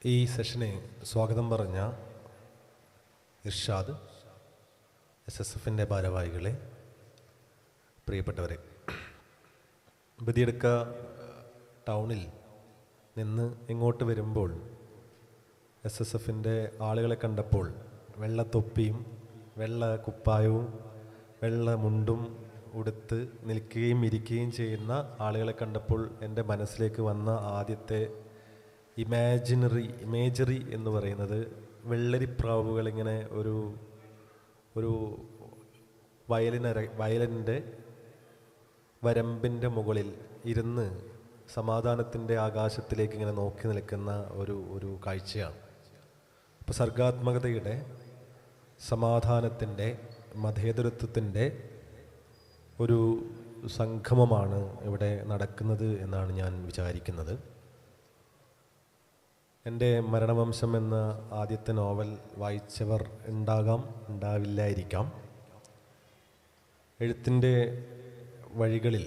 ഈ സെഷന് സ്വാഗതം പറഞ്ഞ ഇർഷാദ്, SSFൻ്റെ ഭാരവാഹികളെ, പ്രിയപ്പെട്ടവരെ, ബദിയടുക്ക ടൗണിൽ നിന്ന് ഇങ്ങോട്ട് വരുമ്പോൾ SSFൻ്റെ ആളുകളെ കണ്ടപ്പോൾ വെള്ളത്തൊപ്പിയും വെള്ള കുപ്പായവും വെള്ള മുണ്ടും ഉടുത്ത് നിൽക്കുകയും ഇരിക്കുകയും ചെയ്യുന്ന ആളുകളെ കണ്ടപ്പോൾ എൻ്റെ മനസ്സിലേക്ക് വന്ന ആദ്യത്തെ ഇമേജറി എന്ന് പറയുന്നത് വെള്ളരിപ്രാവുകളിങ്ങനെ ഒരു വയലിൻ്റെ വരമ്പിൻ്റെ മുകളിൽ ഇരുന്ന് സമാധാനത്തിൻ്റെ ആകാശത്തിലേക്ക് ഇങ്ങനെ നോക്കി നിൽക്കുന്ന ഒരു കാഴ്ചയാണ്. അപ്പോൾ സർഗാത്മകതയുടെ, സമാധാനത്തിൻ്റെ, മതേതരത്വത്തിൻ്റെ ഒരു സംഗമമാണ് ഇവിടെ നടക്കുന്നത് എന്നാണ് ഞാൻ വിചാരിക്കുന്നത്. എൻ്റെ മരണവംശം എന്ന ആദ്യത്തെ നോവൽ വായിച്ചവർ ഉണ്ടാവില്ലായിരിക്കാം. എഴുത്തിൻ്റെ വഴികളിൽ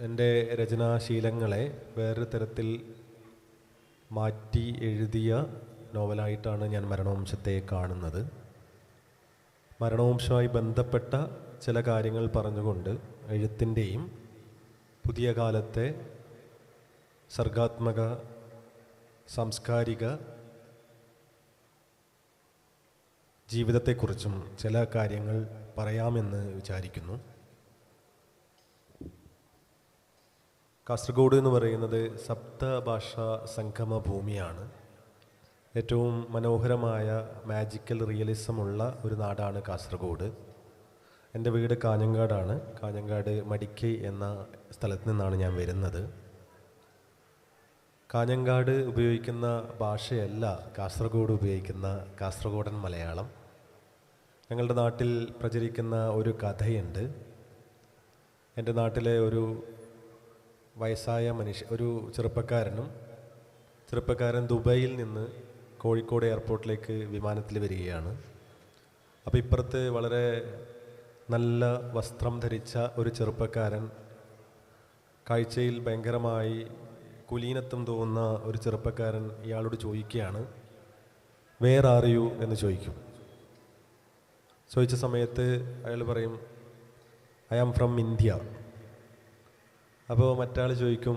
എൻ്റെ രചനാശീലങ്ങളെ വേറൊരു തരത്തിൽ മാറ്റി എഴുതിയ നോവലായിട്ടാണ് ഞാൻ മരണവംശത്തെ കാണുന്നത്. മരണവംശവുമായി ബന്ധപ്പെട്ട ചില കാര്യങ്ങൾ പറഞ്ഞുകൊണ്ട് എഴുത്തിൻ്റെയും പുതിയ കാലത്തെ സർഗാത്മക, സാംസ്കാരിക ജീവിതത്തെക്കുറിച്ചും ചില കാര്യങ്ങൾ പറയാമെന്ന് വിചാരിക്കുന്നു. കാസർഗോഡ് എന്ന് പറയുന്നത് സപ്തഭാഷാ സംഗമ ഭൂമിയാണ്. ഏറ്റവും മനോഹരമായ മാജിക്കൽ റിയലിസമുള്ള ഒരു നാടാണ് കാസർഗോഡ്. എൻ്റെ വീട് കാഞ്ഞങ്ങാടാണ്. കാഞ്ഞങ്ങാട് മടിക്കൈ എന്ന സ്ഥലത്ത് നിന്നാണ് ഞാൻ വരുന്നത്. കാഞ്ഞങ്ങാട് ഉപയോഗിക്കുന്ന ഭാഷയല്ല കാസർഗോഡ് ഉപയോഗിക്കുന്ന കാസർഗോഡൻ മലയാളം. ഞങ്ങളുടെ നാട്ടിൽ പ്രചരിക്കുന്ന ഒരു കഥയുണ്ട്. എൻ്റെ നാട്ടിലെ ഒരു വയസ്സായ ഒരു ചെറുപ്പക്കാരൻ ദുബൈയിൽ നിന്ന് കോഴിക്കോട് എയർപോർട്ടിലേക്ക് വിമാനത്തിൽ വരികയാണ്. അപ്പോൾ ഇപ്പുറത്ത് വളരെ നല്ല വസ്ത്രം ധരിച്ച ഒരു ചെറുപ്പക്കാരൻ, കാഴ്ചയിൽ ഭയങ്കരമായി കുലീനത്വം തോന്നുന്ന ഒരു ചെറുപ്പക്കാരൻ ഇയാളോട് ചോദിക്കുകയാണ്, വേർ ആർ യു എന്ന് ചോദിക്കും. ചോദിച്ച സമയത്ത് അയാൾ പറയും, ഐ ആം ഫ്രം ഇന്ത്യ. അപ്പോൾ മറ്റാൾ ചോദിക്കും,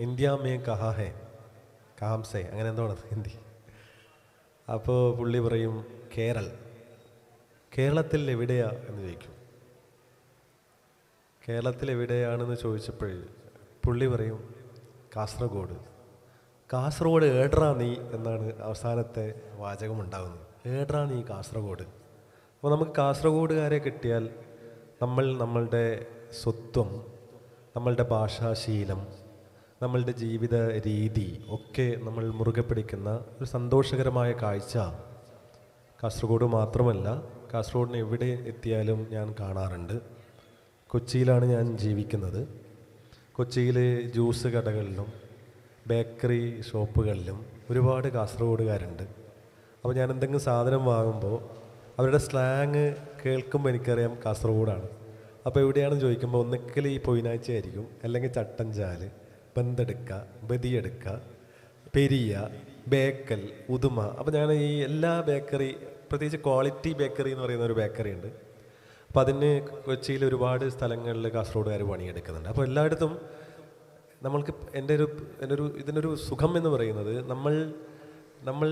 ഇന്ത്യ മേ കഹാ ഹേ, കഹാം സേ, അങ്ങനെ എന്താണ് ഹിന്ദി. അപ്പോൾ പുള്ളി പറയും, കേരളത്തിൽ എവിടെയാ എന്ന് ചോദിക്കും. കേരളത്തിൽ എവിടെയാണെന്ന് ചോദിച്ചപ്പോൾ പുള്ളി പറയും, കാസർഗോഡ് ഏട്രാ നീ എന്നാണ് അവസാനത്തെ വാചകം ഉണ്ടാകുന്നത്. ഏട്രാ നീ കാസർഗോഡ്. അപ്പോൾ നമുക്ക് കാസർഗോഡുകാരെ കിട്ടിയാൽ നമ്മളുടെ സ്വത്വം, നമ്മളുടെ ഭാഷാശീലം, നമ്മളുടെ ജീവിത രീതി ഒക്കെ നമ്മൾ മുറുകെ പിടിക്കുന്ന ഒരു സന്തോഷകരമായ കാഴ്ച കാസർഗോഡ് മാത്രമല്ല, കാസർഗോഡിന് എവിടെ എത്തിയാലും ഞാൻ കാണാറുണ്ട്. കൊച്ചിയിലാണ് ഞാൻ ജീവിക്കുന്നത്. കൊച്ചിയിൽ ജ്യൂസ് കടകളിലും ബേക്കറി ഷോപ്പുകളിലും ഒരുപാട് കാസർഗോഡുകാരുണ്ട്. അപ്പോൾ ഞാൻ എന്തെങ്കിലും സാധനം വാങ്ങുമ്പോൾ അവരുടെ സ്ലാങ് കേൾക്കുമ്പോൾ എനിക്കറിയാം കാസർഗോഡാണ്. അപ്പോൾ എവിടെയാണെന്ന് ചോദിക്കുമ്പോൾ ഒന്നിക്കൽ ഈ പൊയിനാഴ്ച ആയിരിക്കും, അല്ലെങ്കിൽ ചട്ടഞ്ചാല്, ബന്തെടുക്ക, ബദിയെടുക്ക, പെരിയ, ബേക്കൽ, ഉദുമ. അപ്പോൾ ഞാൻ ഈ എല്ലാ ബേക്കറി, പ്രത്യേകിച്ച് ക്വാളിറ്റി ബേക്കറി എന്ന് പറയുന്ന ഒരു ബേക്കറി ഉണ്ട്. അപ്പോൾ അതിന് കൊച്ചിയിൽ ഒരുപാട് സ്ഥലങ്ങളിൽ കാസർഗോഡുകാർ പണിയെടുക്കുന്നുണ്ട്. അപ്പോൾ എല്ലായിടത്തും നമ്മൾക്ക് ഇതിനൊരു സുഖം എന്ന് പറയുന്നത് നമ്മൾ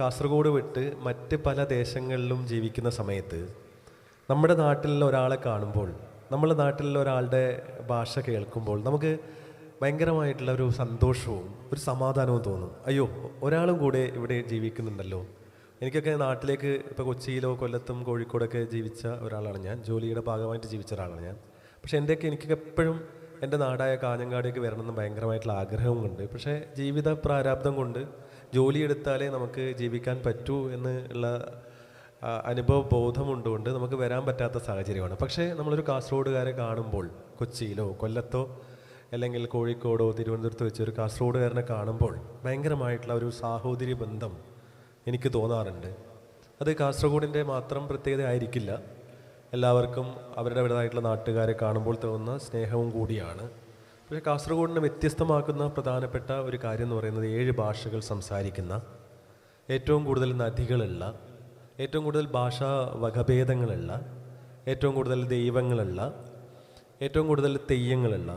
കാസർഗോഡ് വിട്ട് മറ്റ് പല ദേശങ്ങളിലും ജീവിക്കുന്ന സമയത്ത് നമ്മുടെ നാട്ടിലുള്ള ഒരാളെ കാണുമ്പോൾ, നമ്മുടെ നാട്ടിലുള്ള ഒരാളുടെ ഭാഷ കേൾക്കുമ്പോൾ നമുക്ക് ഭയങ്കരമായിട്ടുള്ള ഒരു സന്തോഷവും ഒരു സമാധാനവും തോന്നും. അയ്യോ, ഒരാളും കൂടെ ഇവിടെ ജീവിക്കുന്നുണ്ടല്ലോ. എനിക്കൊക്കെ നാട്ടിലേക്ക് ഇപ്പോൾ കൊച്ചിയിലോ കൊല്ലത്തും കോഴിക്കോടൊക്കെ ജീവിച്ച ഒരാളാണ് ഞാൻ. ജോലിയുടെ ഭാഗമായിട്ട് ജീവിച്ച ഒരാളാണ് ഞാൻ. പക്ഷേ എനിക്കൊക്കെ എപ്പോഴും എൻ്റെ നാടായ കാഞ്ഞങ്ങാടേക്ക് വരണമെന്ന് ഭയങ്കരമായിട്ടുള്ള ആഗ്രഹമുണ്ട്. പക്ഷേ ജീവിത പ്രാരാബ്ദം കൊണ്ട് ജോലിയെടുത്താലേ നമുക്ക് ജീവിക്കാൻ പറ്റൂ എന്നുള്ള അനുഭവ ബോധമുണ്ടുകൊണ്ട് നമുക്ക് വരാൻ പറ്റാത്ത സാഹചര്യമാണ്. പക്ഷേ നമ്മളൊരു കാസർഗോഡുകാരെ കാണുമ്പോൾ, കൊച്ചിയിലോ കൊല്ലത്തോ അല്ലെങ്കിൽ കോഴിക്കോടോ തിരുവനന്തപുരത്തോ വെച്ച് ഒരു കാസർഗോഡുകാരനെ കാണുമ്പോൾ ഭയങ്കരമായിട്ടുള്ള ഒരു സാഹോദര്യ ബന്ധം എനിക്ക് തോന്നാറുണ്ട്. അത് കാസർഗോഡിൻ്റെ മാത്രം പ്രത്യേകത ആയിരിക്കില്ല. എല്ലാവർക്കും അവരുടേതായിട്ടുള്ള നാട്ടുകാരെ കാണുമ്പോൾ തോന്നുന്ന സ്നേഹവും കൂടിയാണ്. പക്ഷേ കാസർഗോഡിനെ വ്യത്യസ്തമാക്കുന്ന പ്രധാനപ്പെട്ട ഒരു കാര്യം എന്ന് പറയുന്നത് 7 ഭാഷകൾ സംസാരിക്കുന്ന, ഏറ്റവും കൂടുതൽ നദികളുള്ള, ഏറ്റവും കൂടുതൽ ഭാഷാ വകഭേദങ്ങളുള്ള, ഏറ്റവും കൂടുതൽ ദൈവങ്ങളുള്ള, ഏറ്റവും കൂടുതൽ തെയ്യങ്ങളുള്ള,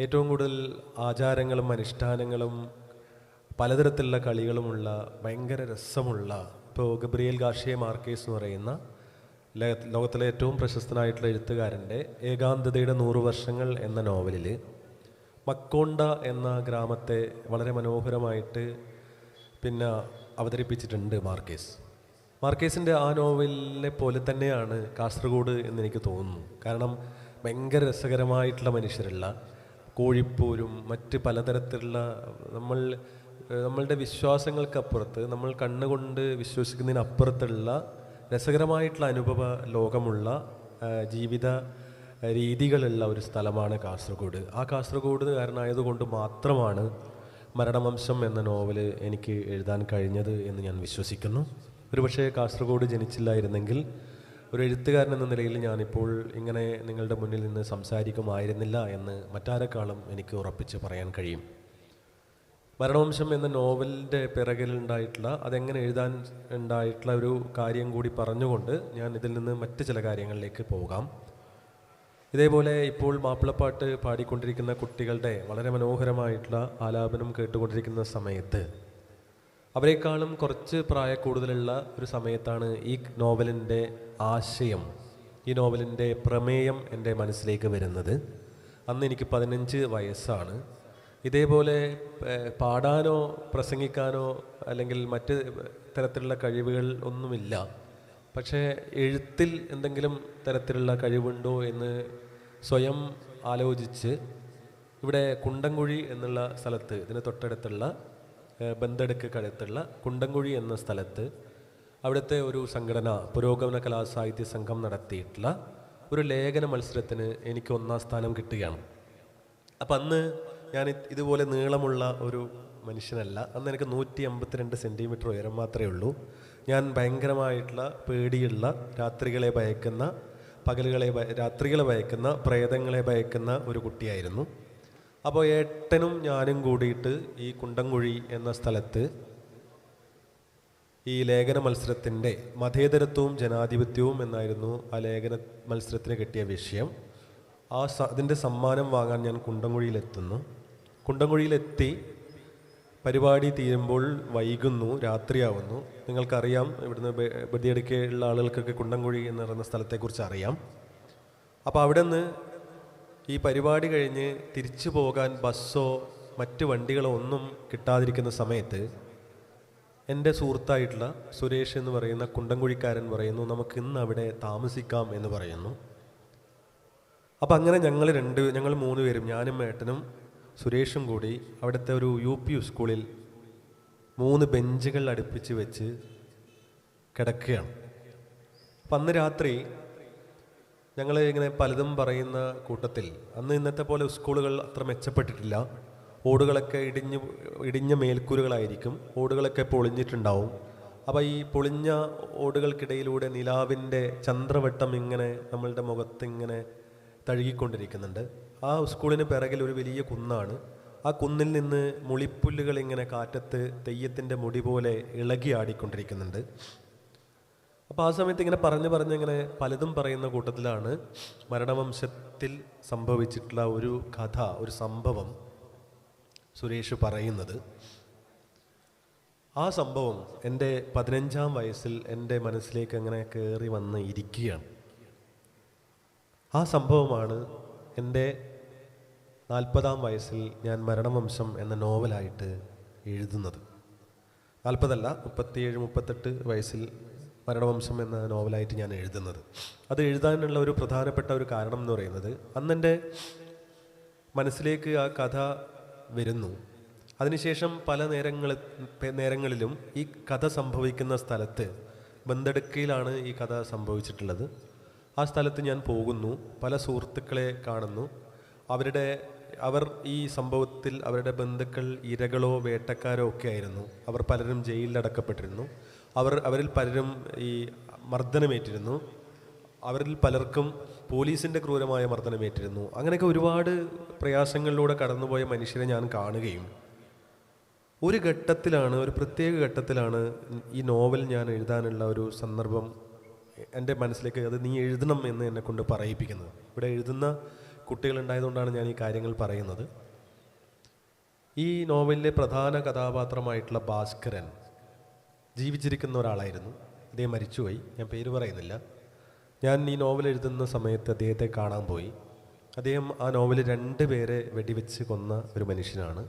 ഏറ്റവും കൂടുതൽ ആചാരങ്ങളും അനുഷ്ഠാനങ്ങളും പലതരത്തിലുള്ള കളികളുമുള്ള, ഭയങ്കര രസമുള്ള, ഇപ്പോൾ ഗബ്രിയേൽ ഗാർഷിയ മാർക്കേസ് എന്ന് പറയുന്ന ലോകത്തിലെ ഏറ്റവും പ്രശസ്തനായിട്ടുള്ള എഴുത്തുകാരൻ്റെ ഏകാന്തതയുടെ 100 വർഷങ്ങൾ എന്ന നോവലിൽ മക്കോണ്ട എന്ന ഗ്രാമത്തെ വളരെ മനോഹരമായിട്ട് പിന്നെ അവതരിപ്പിച്ചിട്ടുണ്ട് മാർക്കേസിൻ്റെ ആ നോവലിനെ പോലെ തന്നെയാണ് കാസർഗോഡ് എന്നെനിക്ക് തോന്നുന്നു. കാരണം ഭയങ്കര രസകരമായിട്ടുള്ള മനുഷ്യരുള്ള, കോഴിപ്പോരും മറ്റ് പലതരത്തിലുള്ള നമ്മളുടെ വിശ്വാസങ്ങൾക്കപ്പുറത്ത്, നമ്മൾ കണ്ണുകൊണ്ട് വിശ്വസിക്കുന്നതിനപ്പുറത്തുള്ള രസകരമായിട്ടുള്ള അനുഭവ ലോകമുള്ള ജീവിത രീതികളുള്ള ഒരു സ്ഥലമാണ് കാസർഗോഡ്. ആ കാസർഗോഡുകാരനായതുകൊണ്ട് മാത്രമാണ് മരണവംശം എന്ന നോവൽ എനിക്ക് എഴുതാൻ കഴിഞ്ഞത് എന്ന് ഞാൻ വിശ്വസിക്കുന്നു. ഒരുപക്ഷെ കാസർഗോഡ് ജനിച്ചില്ലായിരുന്നെങ്കിൽ ഒരു എഴുത്തുകാരൻ എന്ന നിലയിൽ ഞാനിപ്പോൾ ഇങ്ങനെ നിങ്ങളുടെ മുന്നിൽ നിന്ന് സംസാരിക്കുമായിരുന്നില്ല എന്ന് മറ്റാരെക്കാളും എനിക്ക് ഉറപ്പിച്ച് പറയാൻ കഴിയും. മരണവംശം എന്ന നോവലിൻ്റെ പിറകിലുണ്ടായിട്ടുള്ള, അതെങ്ങനെ എഴുതാൻ ഉണ്ടായിട്ടുള്ള ഒരു കാര്യം കൂടി പറഞ്ഞുകൊണ്ട് ഞാൻ ഇതിൽ നിന്ന് മറ്റ് ചില കാര്യങ്ങളിലേക്ക് പോകാം. ഇതേപോലെ ഇപ്പോൾ മാപ്പിളപ്പാട്ട് പാടിക്കൊണ്ടിരിക്കുന്ന കുട്ടികളുടെ വളരെ മനോഹരമായിട്ടുള്ള ആലാപനം കേട്ടുകൊണ്ടിരിക്കുന്ന സമയത്ത്, അവരെക്കാളും കുറച്ച് പ്രായക്കൂടുതലുള്ള ഒരു സമയത്താണ് ഈ നോവലിൻ്റെ ആശയം, ഈ നോവലിൻ്റെ പ്രമേയം എൻ്റെ മനസ്സിലേക്ക് വരുന്നത്. അന്ന് എനിക്ക് 15 വയസ്സാണ്. ഇതേപോലെ പാടാനോ പ്രസംഗിക്കാനോ അല്ലെങ്കിൽ മറ്റ് തരത്തിലുള്ള കഴിവുകൾ ഒന്നുമില്ല. പക്ഷേ എഴുത്തിൽ എന്തെങ്കിലും തരത്തിലുള്ള കഴിവുണ്ടോ എന്ന് സ്വയം ആലോചിച്ച് ഇവിടെ കുണ്ടംകുഴി എന്നുള്ള സ്ഥലത്ത്, ഇതിന് തൊട്ടടുത്തുള്ള ബന്തെടുക്കടുത്തുള്ള കുണ്ടംകുഴി എന്ന സ്ഥലത്ത് അവിടുത്തെ ഒരു സംഘടന, പുരോഗമന കലാസാഹിത്യ സംഘം നടത്തിയിട്ടുള്ള ഒരു ലേഖന മത്സരത്തിന് എനിക്ക് 1ാം സ്ഥാനം കിട്ടുകയാണ്. അപ്പം അന്ന് ഞാൻ ഇതുപോലെ നീളമുള്ള ഒരു മനുഷ്യനല്ല. അന്ന് എനിക്ക് 182 സെൻറ്റിമീറ്റർ ഉയരം മാത്രമേ ഉള്ളൂ. ഞാൻ ഭയങ്കരമായിട്ടുള്ള പേടിയുള്ള, രാത്രികളെ ഭയക്കുന്ന, രാത്രികളെ ഭയക്കുന്ന, പ്രേതങ്ങളെ ഭയക്കുന്ന ഒരു കുട്ടിയായിരുന്നു. അപ്പോൾ ഏട്ടനും ഞാനും കൂടിയിട്ട് ഈ കുണ്ടംകുഴി എന്ന സ്ഥലത്ത് ഈ ലേഖന മത്സരത്തിൻ്റെ മതേതരത്വവും ജനാധിപത്യവും എന്നായിരുന്നു ആ ലേഖന മത്സരത്തിന് കിട്ടിയ വിഷയം. അതിൻ്റെ സമ്മാനം വാങ്ങാൻ ഞാൻ കുണ്ടംകുഴിയിലെത്തുന്നു. കുണ്ടംകുഴിയിലെത്തി പരിപാടി തീരുമ്പോൾ വൈകുന്നു, രാത്രിയാവുന്നു. നിങ്ങൾക്കറിയാം, ഇവിടുന്ന് ബദിയടുക്കുള്ള ആളുകൾക്കൊക്കെ കുണ്ടംകുഴി എന്ന് പറയുന്ന സ്ഥലത്തെക്കുറിച്ച് അറിയാം. അപ്പോൾ അവിടെ നിന്ന് ഈ പരിപാടി കഴിഞ്ഞ് തിരിച്ചു പോകാൻ ബസ്സോ മറ്റ് വണ്ടികളോ ഒന്നും കിട്ടാതിരിക്കുന്ന സമയത്ത് എൻ്റെ സുഹൃത്തായിട്ടുള്ള സുരേഷ് എന്ന് പറയുന്ന കുണ്ടംകുഴിക്കാരൻ പറയുന്നു, നമുക്ക് ഇന്ന് അവിടെ താമസിക്കാം എന്ന് പറയുന്നു. അപ്പം അങ്ങനെ ഞങ്ങൾ 3 പേരും, ഞാനും ഏട്ടനും സുരേഷും കൂടി അവിടുത്തെ ഒരു UP സ്കൂളിൽ 3 ബെഞ്ചുകൾ അടുപ്പിച്ച് വെച്ച് കിടക്കുകയാണ്. അപ്പം അന്ന് രാത്രി ഞങ്ങൾ ഇങ്ങനെ പലതും പറയുന്ന കൂട്ടത്തിൽ, അന്ന് ഇന്നത്തെ പോലെ സ്കൂളുകൾ അത്ര മെച്ചപ്പെട്ടിട്ടില്ല. ഓടുകളൊക്കെ ഇടിഞ്ഞ മേൽക്കൂരുകളായിരിക്കും, ഓടുകളൊക്കെ പൊളിഞ്ഞിട്ടുണ്ടാവും. അപ്പോൾ ഈ പൊളിഞ്ഞ ഓടുകൾക്കിടയിലൂടെ നിലാവിൻ്റെ ചന്ദ്രവട്ടം ഇങ്ങനെ നമ്മളുടെ മുഖത്ത് ഇങ്ങനെ തഴുകിക്കൊണ്ടിരിക്കുന്നുണ്ട്. ആ സ്കൂളിന് പിറകിൽ ഒരു വലിയ കുന്നാണ്. ആ കുന്നിൽ നിന്ന് മുളിപ്പുല്ലുകൾ ഇങ്ങനെ കാറ്റത്ത് തെയ്യത്തിൻ്റെ മുടി പോലെ ഇളകി ആടിക്കൊണ്ടിരിക്കുന്നുണ്ട്. അപ്പോൾ ആ സമയത്ത് ഇങ്ങനെ പറഞ്ഞിങ്ങനെ പലതും പറയുന്ന കൂട്ടത്തിലാണ് മരണവംശത്തിൽ സംഭവിച്ചിട്ടുള്ള ഒരു കഥ, ഒരു സംഭവം സുരേഷ് പറയുന്നത്. ആ സംഭവം എൻ്റെ 15ാം വയസ്സിൽ എൻ്റെ മനസ്സിലേക്ക് അങ്ങനെ കയറി വന്ന് ഇരിക്കുകയാണ്. ആ സംഭവമാണ് എൻ്റെ 40ാം വയസ്സിൽ ഞാൻ മരണവംശം എന്ന നോവലായിട്ട് എഴുതുന്നത്. 40 അല്ല, 37, 38 വയസ്സിൽ മരണവംശം എന്ന നോവലായിട്ട് ഞാൻ എഴുതുന്നത്. അത് എഴുതാനുള്ള ഒരു പ്രധാനപ്പെട്ട ഒരു കാരണം എന്ന് പറയുന്നത്, അന്നെൻ്റെ മനസ്സിലേക്ക് ആ കഥ വരുന്നു. അതിനുശേഷം പല നേരങ്ങളിലും ഈ കഥ സംഭവിക്കുന്ന സ്ഥലത്ത്, ബന്തെടുക്കയിലാണ് ഈ കഥ സംഭവിച്ചിട്ടുള്ളത്. ആ സ്ഥലത്ത് ഞാൻ പോകുന്നു, പല സുഹൃത്തുക്കളെ കാണുന്നു. അവർ ഈ സംഭവത്തിൽ അവരുടെ ബന്ധുക്കൾ ഇരകളോ വേട്ടക്കാരോ ഒക്കെ ആയിരുന്നു. അവർ പലരും ജയിലിലടക്കപ്പെട്ടിരുന്നു. അവരിൽ പലരും ഈ മർദ്ദനമേറ്റിരുന്നു. അവരിൽ പലർക്കും പോലീസിൻ്റെ ക്രൂരമായ മർദ്ദനമേറ്റിരുന്നു. അങ്ങനെയൊക്കെ ഒരുപാട് പ്രയാസങ്ങളിലൂടെ കടന്നുപോയ മനുഷ്യരെ ഞാൻ കാണുകയും ഒരു ഘട്ടത്തിലാണ്, ഒരു പ്രത്യേക ഘട്ടത്തിലാണ് ഈ നോവൽ ഞാൻ എഴുതാനുള്ള ഒരു സന്ദർഭം എൻ്റെ മനസ്സിലേക്ക്, അത് നീ എഴുതണം എന്ന് എന്നെ കൊണ്ട് പറയിപ്പിക്കുന്നത്. ഇവിടെ എഴുതുന്ന കുട്ടികളുണ്ടായതുകൊണ്ടാണ് ഞാൻ ഈ കാര്യങ്ങൾ പറയുന്നത്. ഈ നോവലിലെ പ്രധാന കഥാപാത്രമായിട്ടുള്ള ഭാസ്കരൻ ജീവിച്ചിരിക്കുന്ന ഒരാളായിരുന്നു. അദ്ദേഹം മരിച്ചുപോയി. ഞാൻ പേര് പറയുന്നില്ല. ഞാൻ ഈ നോവൽ എഴുതുന്ന സമയത്ത് അദ്ദേഹത്തെ കാണാൻ പോയി. അദ്ദേഹം ആ നോവൽ 2 പേരെ വെടിവെച്ച് കൊന്ന ഒരു മനുഷ്യനാണ്.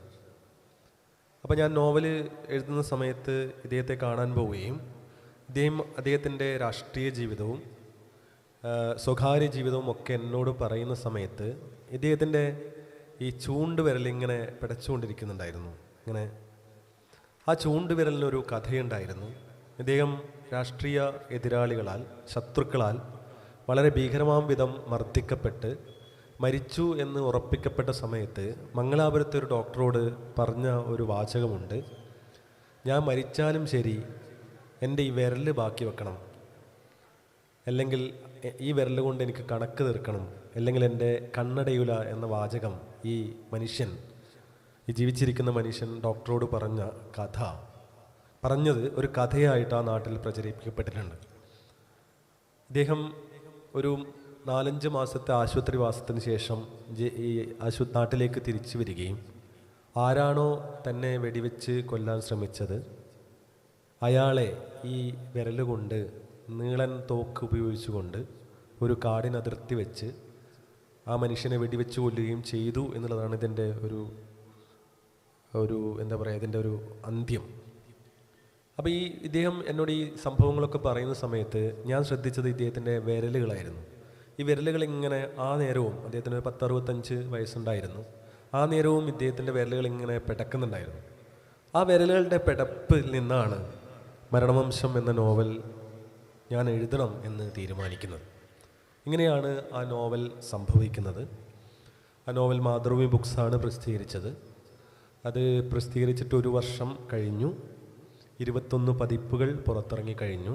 അപ്പോൾ ഞാൻ നോവൽ എഴുതുന്ന സമയത്ത് ഇദ്ദേഹത്തെ കാണാൻ പോവുകയും അദ്ദേഹത്തിൻ്റെ രാഷ്ട്രീയ ജീവിതവും സ്വകാര്യ ജീവിതവും ഒക്കെ എന്നോട് പറയുന്ന സമയത്ത് ഇദ്ദേഹത്തിൻ്റെ ഈ ചൂണ്ടുവിരലിങ്ങനെ പിടച്ചുകൊണ്ടിരിക്കുന്നുണ്ടായിരുന്നു. ഇങ്ങനെ ആ ചൂണ്ടുവിരലിനൊരു കഥയുണ്ടായിരുന്നു. ഇദ്ദേഹം രാഷ്ട്രീയ എതിരാളികളാൽ, ശത്രുക്കളാൽ വളരെ ഭീകരമാം വിധം മർദ്ദിക്കപ്പെട്ട് മരിച്ചു എന്ന് ഉറപ്പിക്കപ്പെട്ട സമയത്ത് മംഗലാപുരത്തെ ഒരു ഡോക്ടറോട് പറഞ്ഞ ഒരു വാചകമുണ്ട്: ഞാൻ മരിച്ചാലും ശരി എൻ്റെ ഈ വിരൽ ബാക്കി വെക്കണം, അല്ലെങ്കിൽ ഈ വിരൽ കൊണ്ട് എനിക്ക് കണക്ക് തീർക്കണം, അല്ലെങ്കിൽ എൻ്റെ കണ്ണടയൂല എന്ന വാചകം ഈ മനുഷ്യൻ, ഈ ജീവിച്ചിരിക്കുന്ന മനുഷ്യൻ ഡോക്ടറോട് പറഞ്ഞത് ഒരു കഥയായിട്ട് ആ നാട്ടിൽ പ്രചരിപ്പിക്കപ്പെട്ടിട്ടുണ്ട്. ഇദ്ദേഹം ഒരു 4-5 മാസത്തെ ആശുപത്രിവാസത്തിന് ശേഷം ഈ നാട്ടിലേക്ക് തിരിച്ചു വരികയും ആരാണോ തന്നെ വെടിവെച്ച് കൊല്ലാൻ ശ്രമിച്ചത് അയാളെ ഈ വിരലുകൊണ്ട്, നീളൻ തോക്ക് ഉപയോഗിച്ചുകൊണ്ട് ഒരു കാടിനതിർത്തി വെച്ച് ആ മനുഷ്യനെ വെടിവെച്ച് കൊല്ലുകയും ചെയ്തു എന്നുള്ളതാണ് ഇതിൻ്റെ ഒരു എന്താ പറയുക, ഇതിൻ്റെ ഒരു അന്ത്യം. അപ്പോൾ ഇദ്ദേഹം എന്നോട് ഈ സംഭവങ്ങളൊക്കെ പറയുന്ന സമയത്ത് ഞാൻ ശ്രദ്ധിച്ചത് ഇദ്ദേഹത്തിൻ്റെ വിരലുകളായിരുന്നു. ഈ വിരലുകൾ ഇങ്ങനെ, ആ നേരവും അദ്ദേഹത്തിന് 10-65 വയസ്സുണ്ടായിരുന്നു. ആ നേരവും ഇദ്ദേഹത്തിൻ്റെ വിരലുകൾ ഇങ്ങനെ പിടക്കുന്നുണ്ടായിരുന്നു. ആ വിരലുകളുടെ പിടപ്പിൽ നിന്നാണ് മരണവംശം എന്ന നോവൽ ഞാൻ എഴുതണം എന്ന് തീരുമാനിക്കുന്നത്. ഇങ്ങനെയാണ് ആ നോവൽ സംഭവിക്കുന്നത്. ആ നോവൽ മാതൃഭൂമി ബുക്സാണ് പ്രസിദ്ധീകരിച്ചത്. അത് പ്രസിദ്ധീകരിച്ചിട്ട് 1 വർഷം കഴിഞ്ഞു. 21 പതിപ്പുകൾ പുറത്തിറങ്ങിക്കഴിഞ്ഞു.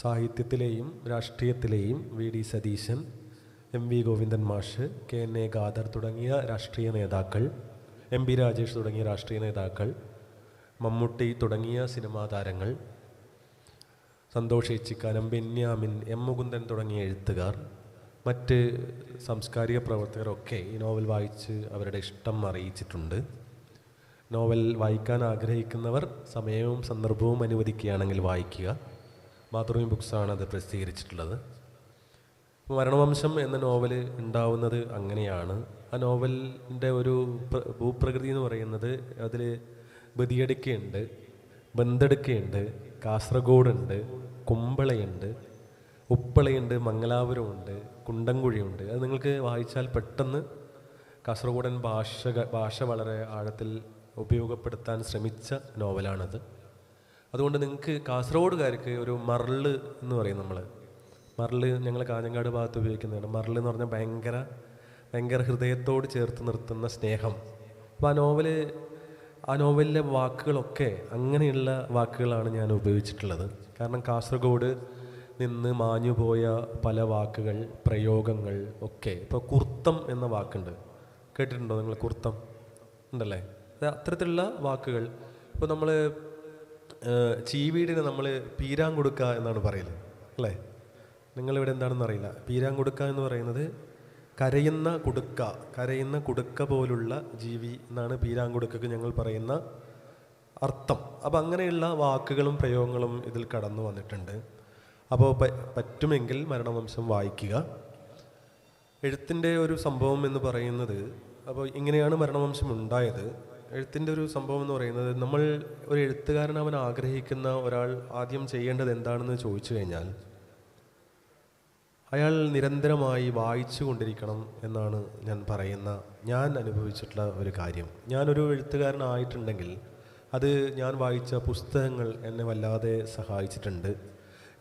സാഹിത്യത്തിലെയും രാഷ്ട്രീയത്തിലെയും വി.ഡി. സതീശൻ, എം.വി. ഗോവിന്ദൻ മാഷ്, കെ.എൻ.എ. ഖാദർ തുടങ്ങിയ രാഷ്ട്രീയ നേതാക്കൾ, എം.പി. രാജേഷ് തുടങ്ങിയ രാഷ്ട്രീയ നേതാക്കൾ, മമ്മൂട്ടി തുടങ്ങിയ സിനിമാ താരങ്ങൾ, സന്തോഷ് ഏച്ചിക്കാനം, ബെന്യാമിൻ, എം. മുകുന്ദൻ തുടങ്ങിയ എഴുത്തുകാർ, മറ്റ് സാംസ്കാരിക പ്രവർത്തകരൊക്കെ ഈ നോവൽ വായിച്ച് അവരുടെ ഇഷ്ടം അറിയിച്ചിട്ടുണ്ട്. നോവൽ വായിക്കാൻ ആഗ്രഹിക്കുന്നവർ സമയവും സന്ദർഭവും അനുവദിക്കുകയാണെങ്കിൽ വായിക്കുക. മാതൃഭൂമി ബുക്സാണ് അത് പ്രസിദ്ധീകരിച്ചിട്ടുള്ളത്. മരണവംശം എന്ന നോവൽ ഉണ്ടാവുന്നത് അങ്ങനെയാണ്. ആ നോവലിൻ്റെ ഒരു ഭൂപ്രകൃതി എന്ന് പറയുന്നത്, അതിൽ ബദിയടുക്കയുണ്ട്, ബന്തെടുക്കയുണ്ട്, കാസർഗോഡുണ്ട്, കുമ്പളയുണ്ട്, ഉപ്പളയുണ്ട്, മംഗലാപുരമുണ്ട്, കുണ്ടംകുഴിയുണ്ട്. അത് നിങ്ങൾക്ക് വായിച്ചാൽ പെട്ടെന്ന് കാസർഗോഡൻ ഭാഷ വളരെ ആഴത്തിൽ ഉപയോഗപ്പെടുത്താൻ ശ്രമിച്ച നോവലാണത്. അതുകൊണ്ട് നിങ്ങൾക്ക് കാസർഗോഡുകാർക്ക് ഒരു മറള് എന്ന് പറയും. മറള് ഞങ്ങൾ കാഞ്ഞങ്ങാട് ഭാഗത്ത് ഉപയോഗിക്കുന്നതാണ്. മറള് എന്ന് പറഞ്ഞാൽ ഭയങ്കര ഹൃദയത്തോട് ചേർത്ത് നിർത്തുന്ന സ്നേഹം. അപ്പോൾ ആ നോവലിലെ വാക്കുകളൊക്കെ അങ്ങനെയുള്ള വാക്കുകളാണ് ഞാൻ ഉപയോഗിച്ചിട്ടുള്ളത്. കാരണം കാസർഗോഡ് നിന്ന് മാഞ്ഞുപോയ പല വാക്കുകൾ, പ്രയോഗങ്ങൾ ഒക്കെ. ഇപ്പോൾ കുർത്തം എന്ന വാക്കുണ്ട്, കേട്ടിട്ടുണ്ടോ നിങ്ങൾ? കുർത്തം ഉണ്ടല്ലേ? അത്തരത്തിലുള്ള വാക്കുകൾ. ഇപ്പോൾ നമ്മൾ ചീവീടിനെ നമ്മൾ പീരാങ്കൊടുക്ക എന്നാണ് പറയല്, അല്ലേ? നിങ്ങളിവിടെ എന്താണെന്ന് അറിയില്ല. പീരാങ്കൊടുക്ക എന്ന് പറയുന്നത് കരയുന്ന കുടുക്ക പോലുള്ള ജീവി എന്നാണ് പീരാങ്കൊടുക്കക്ക് ഞങ്ങൾ പറയുന്ന അർത്ഥം. അപ്പോൾ അങ്ങനെയുള്ള വാക്കുകളും പ്രയോഗങ്ങളും ഇതിൽ കടന്നു വന്നിട്ടുണ്ട്. അപ്പോൾ പറ്റുമെങ്കിൽ മരണവംശം വായിക്കുക. എഴുത്തിൻ്റെ ഒരു സംഭവം എന്ന് പറയുന്നത്, അപ്പോൾ ഇങ്ങനെയാണ് മരണവംശം ഉണ്ടായത്. എഴുത്തിൻ്റെ ഒരു സംഭവം എന്ന് പറയുന്നത്, നമ്മൾ ഒരു എഴുത്തുകാരൻ അവൻ ആഗ്രഹിക്കുന്ന ഒരാൾ ആദ്യം ചെയ്യേണ്ടത് എന്താണെന്ന് ചോദിച്ചു കഴിഞ്ഞാൽ അയാൾ നിരന്തരമായി വായിച്ചു കൊണ്ടിരിക്കണം എന്നാണ് ഞാൻ അനുഭവിച്ചിട്ടുള്ള ഒരു കാര്യം. ഞാനൊരു എഴുത്തുകാരനായിട്ടുണ്ടെങ്കിൽ അത് ഞാൻ വായിച്ച പുസ്തകങ്ങൾ എന്നെ വല്ലാതെ സഹായിച്ചിട്ടുണ്ട്.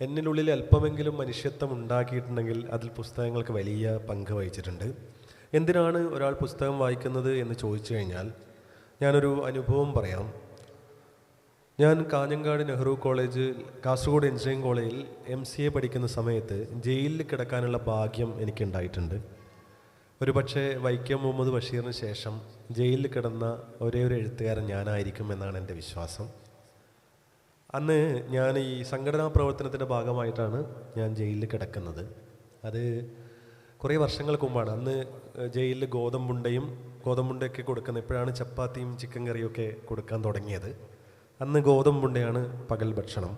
എന്നിനുള്ളിൽ അല്പമെങ്കിലും മനുഷ്യത്വം ഉണ്ടാക്കിയിട്ടുണ്ടെങ്കിൽ അതിൽ പുസ്തകങ്ങൾക്ക് വലിയ പങ്ക് വഹിച്ചിട്ടുണ്ട്. എന്തിനാണ് ഒരാൾ പുസ്തകം വായിക്കുന്നത് എന്ന് ചോദിച്ചു കഴിഞ്ഞാൽ ഞാനൊരു അനുഭവം പറയാം. ഞാൻ കാഞ്ഞങ്ങാട് നെഹ്റു കോളേജ്, കാസർഗോഡ് എഞ്ചിനീയറിംഗ് കോളേജിൽ MCA പഠിക്കുന്ന സമയത്ത് ജയിലിൽ കിടക്കാനുള്ള ഭാഗ്യം എനിക്കുണ്ടായിട്ടുണ്ട്. ഒരു പക്ഷേ വൈക്കം മുഹമ്മദ് ബഷീറിന് ശേഷം ജയിലിൽ കിടന്ന ഒരേ ഒരു എഴുത്തുകാരൻ ഞാനായിരിക്കും എന്നാണ് എൻ്റെ വിശ്വാസം. അന്ന് ഞാൻ ഈ സംഘടനാ പ്രവർത്തനത്തിൻ്റെ ഭാഗമായിട്ടാണ് ഞാൻ ജയിലിൽ കിടക്കുന്നത്. അത് കുറേ വർഷങ്ങൾക്ക് മുമ്പാണ്. അന്ന് ജയിലിൽ ഗോതമ്പുണ്ടയൊക്കെ കൊടുക്കുന്നത്. ഇപ്പോഴാണ് ചപ്പാത്തിയും ചിക്കൻ കറിയൊക്കെ കൊടുക്കാൻ തുടങ്ങിയത്. അന്ന് ഗോതമ്പുണ്ടയാണ് പകൽ ഭക്ഷണം.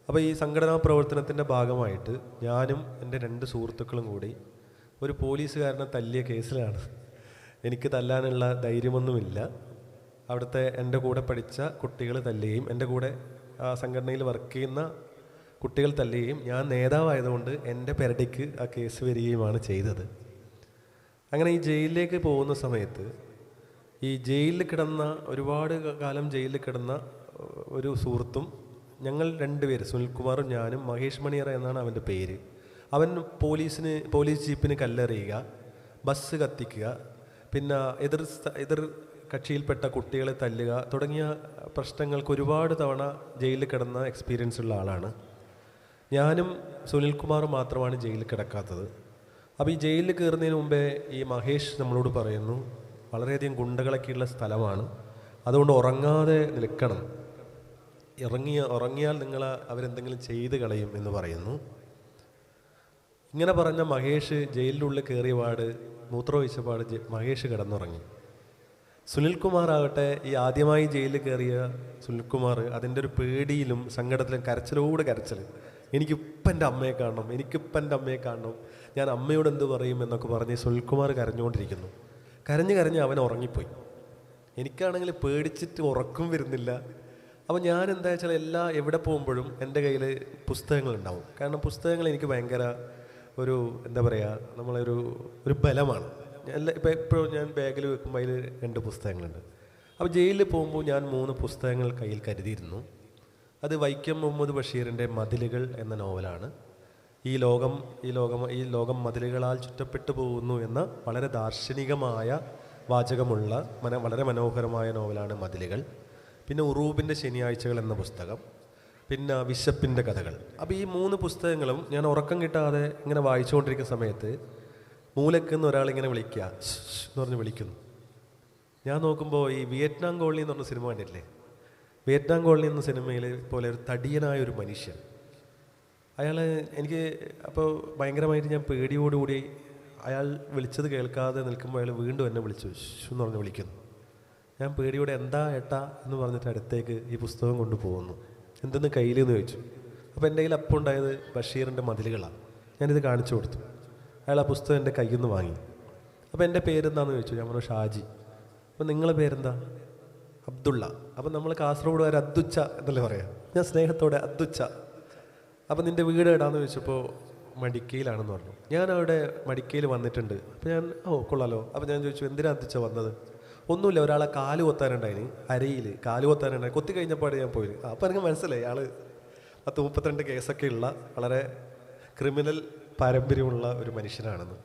അപ്പോൾ ഈ സംഘടനാ പ്രവർത്തനത്തിൻ്റെ ഭാഗമായിട്ട് ഞാനും എൻ്റെ 2 സുഹൃത്തുക്കളും കൂടി ഒരു പോലീസുകാരനെ തല്ലിയ കേസിലാണ്. എനിക്ക് തല്ലാനുള്ള ധൈര്യമൊന്നുമില്ല. അവിടുത്തെ എൻ്റെ കൂടെ പഠിച്ച കുട്ടികൾ തല്ലുകയും എൻ്റെ കൂടെ ആ സംഘടനയിൽ വർക്ക് ചെയ്യുന്ന കുട്ടികൾ തല്ലുകയും ഞാൻ നേതാവായതുകൊണ്ട് എൻ്റെ പെരടിക്ക് ആ കേസ് വരികയുമാണ് ചെയ്തത്. അങ്ങനെ ഈ ജയിലിലേക്ക് പോകുന്ന സമയത്ത് ഈ ജയിലിൽ കിടന്ന ഒരുപാട് കാലം ജയിലിൽ കിടന്ന ഒരു സുഹൃത്തും ഞങ്ങൾ 2 പേര്, സുനിൽകുമാറും ഞാനും, മഹേഷ് മണിയറ എന്നാണ് അവൻ്റെ പേര്. അവൻ പോലീസ് ജീപ്പിന് കല്ലെറിയുക, ബസ് കത്തിക്കുക, പിന്നെ എതിർ കക്ഷിയിൽപ്പെട്ട കുട്ടികളെ തല്ലുക തുടങ്ങിയ പ്രശ്നങ്ങൾക്ക് ഒരുപാട് തവണ ജയിലിൽ കിടന്ന എക്സ്പീരിയൻസ് ഉള്ള ആളാണ്. ഞാനും സുനിൽകുമാറും മാത്രമാണ് ജയിലിൽ കിടക്കാത്തത്. അപ്പോൾ ഈ ജയിലിൽ കയറുന്നതിന് മുമ്പേ ഈ മഹേഷ് നമ്മളോട് പറയുന്നു, വളരെയധികം ഗുണ്ടകളൊക്കെയുള്ള സ്ഥലമാണ്, അതുകൊണ്ട് ഉറങ്ങാതെ നിൽക്കണം, ഉറങ്ങിയാൽ അവരെന്തെങ്കിലും ചെയ്ത് കളയും എന്ന് പറയുന്നു. ഇങ്ങനെ പറഞ്ഞ മഹേഷ് ജയിലിനുള്ളിൽ കയറിയ പാട്, മൂത്രമൊഴിച്ച പാട് മഹേഷ് കിടന്നുറങ്ങി. സുനിൽകുമാർ ആകട്ടെ, ഈ ആദ്യമായി ജയിലിൽ കയറിയ സുനിൽകുമാർ അതിൻ്റെ ഒരു പേടിയിലും സങ്കടത്തിലും കരച്ചിൽ, എനിക്കിപ്പം എൻ്റെ അമ്മയെ കാണണം, ഞാൻ അമ്മയോട് എന്ത് പറയും എന്നൊക്കെ പറഞ്ഞ് സുനിൽകുമാർ കരഞ്ഞുകൊണ്ടിരിക്കുന്നു. കരഞ്ഞ് അവൻ ഉറങ്ങിപ്പോയി. എനിക്കാണെങ്കിൽ പേടിച്ചിട്ട് ഉറക്കം വരുന്നില്ല. അപ്പോൾ ഞാൻ എന്താ വെച്ചാൽ എവിടെ പോകുമ്പോഴും എൻ്റെ കയ്യിൽ പുസ്തകങ്ങളുണ്ടാവും. കാരണം പുസ്തകങ്ങൾ എനിക്ക് ഭയങ്കര ഒരു എന്താ പറയുക, ഒരു ബലമാണ്. എപ്പോഴും ഞാൻ ബാഗിൽ വെക്കുമ്പോൾ അതിൽ 2 പുസ്തകങ്ങളുണ്ട്. അപ്പോൾ ജയിലിൽ പോകുമ്പോൾ ഞാൻ 3 പുസ്തകങ്ങൾ കയ്യിൽ കരുതിയിരുന്നു. അത് വൈക്കം മുഹമ്മദ് ബഷീറിൻ്റെ മതിലുകൾ എന്ന നോവലാണ്. ഈ ലോകം മതിലുകളാൽ ചുറ്റപ്പെട്ടു പോകുന്നു എന്ന വളരെ ദാർശനികമായ വാചകമുള്ള വളരെ മനോഹരമായ നോവലാണ് മതിലുകൾ. പിന്നെ ഉറൂബിൻ്റെ ശനിയാഴ്ചകൾ എന്ന പുസ്തകം, പിന്നെ വിശപ്പിൻ്റെ കഥകൾ. അപ്പോൾ ഈ 3 പുസ്തകങ്ങളും ഞാൻ ഉറക്കം കിട്ടാതെ ഇങ്ങനെ വായിച്ചുകൊണ്ടിരിക്കുന്ന സമയത്ത് മൂലക്കെന്ന് ഒരാളിങ്ങനെ വിളിക്കുക, എന്ന് പറഞ്ഞ് വിളിക്കുന്നു. ഞാൻ നോക്കുമ്പോൾ ഈ വിയറ്റ്നാം കോളനി എന്ന് പറഞ്ഞ സിനിമ കണ്ടിട്ടില്ലേ? വിയറ്റ്നാം കോളനി എന്ന സിനിമയിൽ പോലെ ഒരു തടിയനായ ഒരു മനുഷ്യൻ, അയാൾ എനിക്ക് അപ്പോൾ ഭയങ്കരമായിട്ട് ഞാൻ പേടിയോടുകൂടി അയാൾ വിളിച്ചത് കേൾക്കാതെ നിൽക്കുമ്പോൾ അയാൾ വീണ്ടും എന്നെ വിളിച്ചു, എന്ന് പറഞ്ഞ് വിളിക്കുന്നു. ഞാൻ പേടിയോടെ എന്താ ഏട്ടാ എന്ന് പറഞ്ഞിട്ട് അടുത്തേക്ക് ഈ പുസ്തകം കൊണ്ടുപോകുന്നു. എന്തെന്ന് കയ്യിലെന്ന് ചോദിച്ചു. അപ്പോൾ എൻ്റെ കയ്യിൽ അപ്പം ഉണ്ടായത് ബഷീറിൻ്റെ മതിലുകളാണ്. ഞാനിത് കാണിച്ചു കൊടുത്തു. അയാൾ ആ പുസ്തകം എൻ്റെ കയ്യിൽ നിന്ന് വാങ്ങി. അപ്പോൾ എൻ്റെ പേരെന്താണെന്ന് ചോദിച്ചു. ഞാൻ പറഞ്ഞു ഷാജി. അപ്പോൾ നിങ്ങളെ പേരെന്താ? അബ്ദുള്ള. അപ്പം നമ്മൾ കാസർഗോഡ് അദ്ദുച്ച എന്നല്ലേ പറയാം. ഞാൻ സ്നേഹത്തോടെ അദ്ദുച്ച. അപ്പം നിൻ്റെ വീട് എവിടാന്ന് ചോദിച്ചപ്പോൾ മടിക്കയിലാണെന്ന് പറഞ്ഞു. ഞാൻ അവിടെ മടിക്കയിൽ വന്നിട്ടുണ്ട്. അപ്പോൾ ഞാൻ കൊള്ളാലോ. അപ്പോൾ ഞാൻ ചോദിച്ചു എന്തിനാ അദ്ദുച്ച വന്നത്? ഒന്നുമില്ല, ഒരാളെ കാല് കൊത്താനുണ്ടായിന്, അരയിൽ കാല് കൊത്താനുണ്ടായി, കൊത്തി കഴിഞ്ഞപ്പാട് ഞാൻ പോയി. അപ്പോൾ എനിക്ക് മനസ്സിലായി ആൾ 10-32 കേസൊക്കെ ഉള്ള വളരെ ക്രിമിനൽ പാരമ്പര്യമുള്ള ഒരു മനുഷ്യനാണെന്ന്.